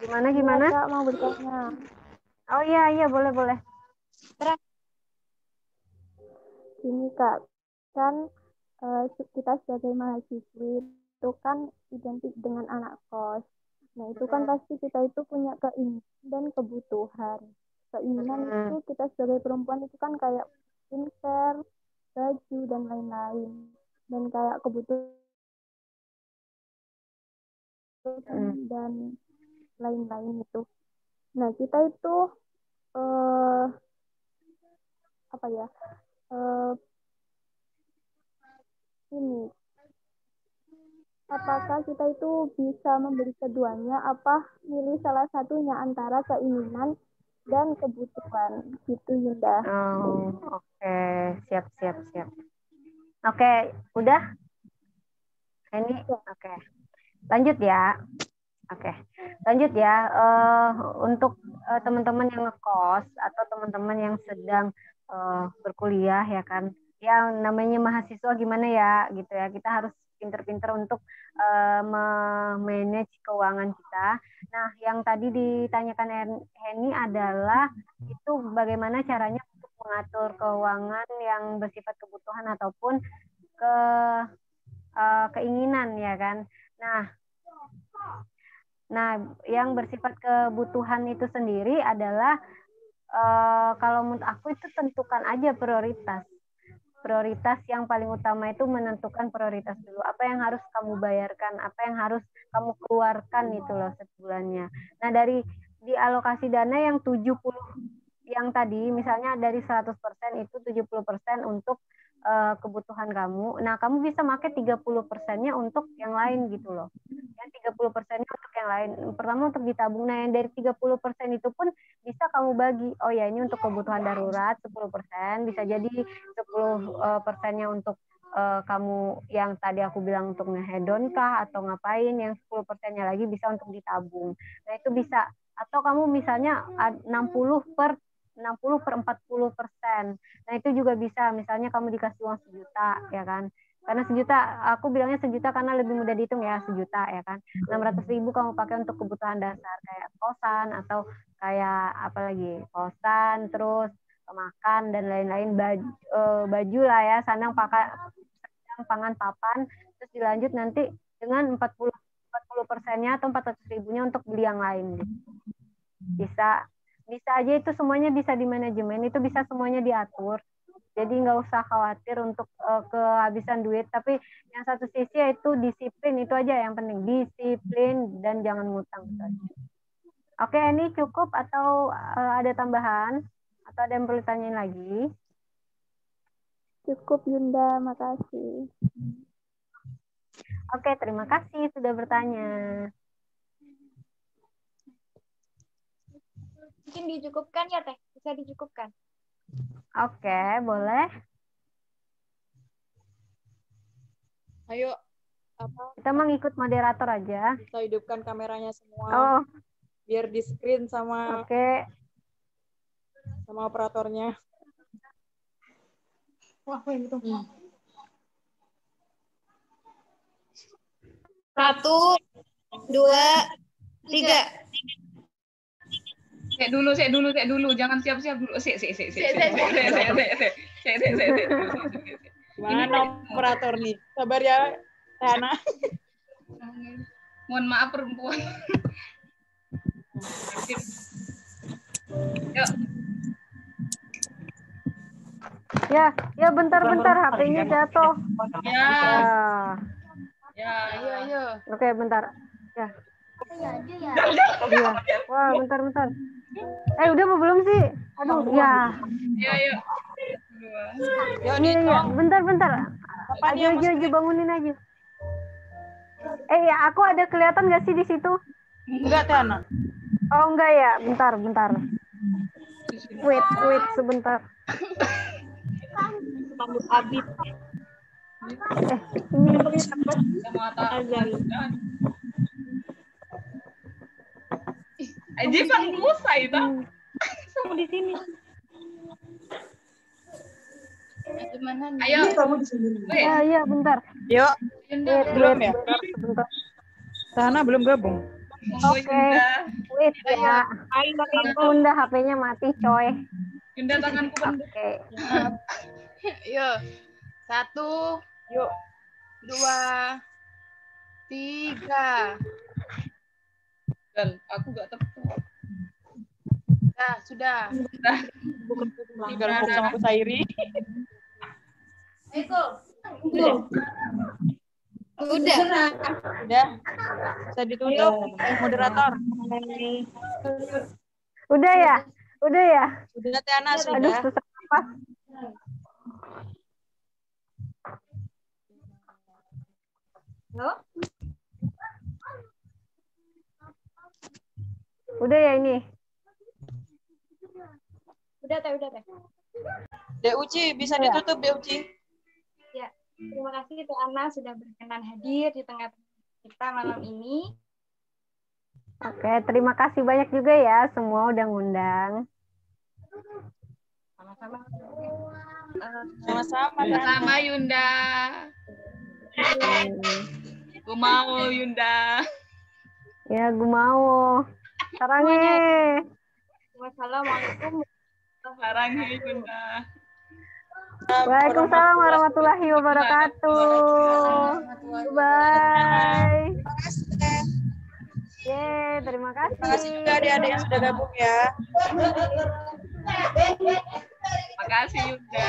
Gimana? Kak, mau bertanya. Oh iya, boleh. Ini Kak, kan kita sebagai mahasiswi itu kan identik dengan anak kos. Nah, itu kan pasti kita itu punya keinginan dan kebutuhan. Keinginan itu kita sebagai perempuan itu kan kayak skincare, baju, dan lain-lain. Dan kayak kebutuhan dan lain-lain itu. Nah, kita itu apa ya? Ini apakah kita itu bisa membeli keduanya, apa milih salah satunya antara keinginan dan kebutuhan gitu Yunda. Oh, oke. Siap. Oke, udah? Ini oke. Lanjut ya. Oke. Lanjut ya. Untuk teman-teman yang ngekos atau teman-teman yang sedang berkuliah ya kan. Yang namanya mahasiswa gimana ya gitu ya. Kita harus pinter-pinter untuk memanage keuangan kita. Nah, yang tadi ditanyakan Henny adalah itu bagaimana caranya untuk mengatur keuangan yang bersifat kebutuhan ataupun keinginan ya kan. Nah, yang bersifat kebutuhan itu sendiri adalah kalau menurut aku itu tentukan aja prioritas. Prioritas yang paling utama itu menentukan prioritas dulu. Apa yang harus kamu bayarkan, apa yang harus kamu keluarkan itu loh sebulannya. Nah, dari dialokasi dana yang 70 yang tadi misalnya dari 100% itu 70% untuk kebutuhan kamu. Nah, kamu bisa pakai 30%-nya untuk yang lain gitu loh. Yang 30%-nya untuk yang lain. Pertama untuk ditabung. Nah, yang dari 30% itu pun bisa kamu bagi. Oh ya, ini untuk kebutuhan darurat 10%, bisa jadi 10%-nya untuk kamu yang tadi aku bilang untuk ngehedon kah atau ngapain, yang 10%-nya lagi bisa untuk ditabung. Nah, itu bisa. Atau kamu misalnya 60 per 40%. Nah, itu juga bisa. Misalnya kamu dikasih uang 1 juta, ya kan? Karena 1 juta, aku bilangnya 1 juta karena lebih mudah dihitung ya, 1 juta, ya kan? 600.000 kamu pakai untuk kebutuhan dasar, kayak kosan, atau kayak apa lagi? Kosan, terus makan, dan lain-lain. Baju lah ya, sandang, pangan, papan. Terus dilanjut nanti dengan 40%-nya atau 400.000-nya untuk beli yang lain. Gitu. Bisa aja itu semuanya bisa di manajemen, itu bisa semuanya diatur. Jadi nggak usah khawatir untuk kehabisan duit. Tapi yang satu sisi yaitu disiplin, itu aja yang penting. Disiplin dan jangan ngutang. Oke, ini cukup atau ada tambahan? Atau ada yang perlu tanyain lagi? Cukup Yunda, makasih. Oke, terima kasih sudah bertanya. Mungkin dicukupkan ya Teh, bisa dicukupkan. Oke, boleh. Ayo, apa? Kita mengikut moderator aja. Kita hidupkan kameranya semua. Oh, Biar di screen sama oke. operatornya. Wah, gitu. 1, 2, 3. Cek dulu, jangan siap-siap dulu. Cek. Mana operator nih? Sabar ya, Hana. Mohon maaf perempuan. Yuk. Ya bentar HP-nya jatuh. Ya. Ayo. Oke, bentar. Ya. Iya. Wah, bentar. Udah apa belum sih? Aduh, ya. Ayo. Iya. Bentar. Aja bangunin aja. Ya, aku ada kelihatan nggak sih di situ? Enggak, Hana. Oh, enggak ya. Bentar. Wait, sebentar. Habis. Aja Bang Musa itu. Kamu di sini. Gimana nih? Ayo. Iya, bentar. Yuk. Belum ya? Sebentar. Hana belum gabung. Oke. Wait ya. Bunda HP-nya mati, coy. Yunda tanganku benda. Oke. Yuk. 1, Yuk. 2, 3. Dan aku gak tepat. Nah, sudah. Kalau sama aku Sairi. Udah. Bisa ditutup moderator. Udah ya? Sudah, Tiana, Aduh, sudah. susah apa? Halo? Udah ya ini? Udah Teh. Dek Uci, bisa ditutup Dek Uci. Ya, terima kasih Teh Ana sudah berkenan hadir di tengah kita malam ini. Oke, terima kasih banyak juga ya semua udah ngundang. Sama-sama. Sama Yunda. Gue mau Yunda. Ya, gue mau. Sarangnya. Wassalamualaikum. Sarangnya Yunda. Waalaikumsalam warahmatullahi wabarakatuh. Bye. Terima kasih. Terima kasih juga adik-adik yang sudah gabung ya. Makasih Yunda.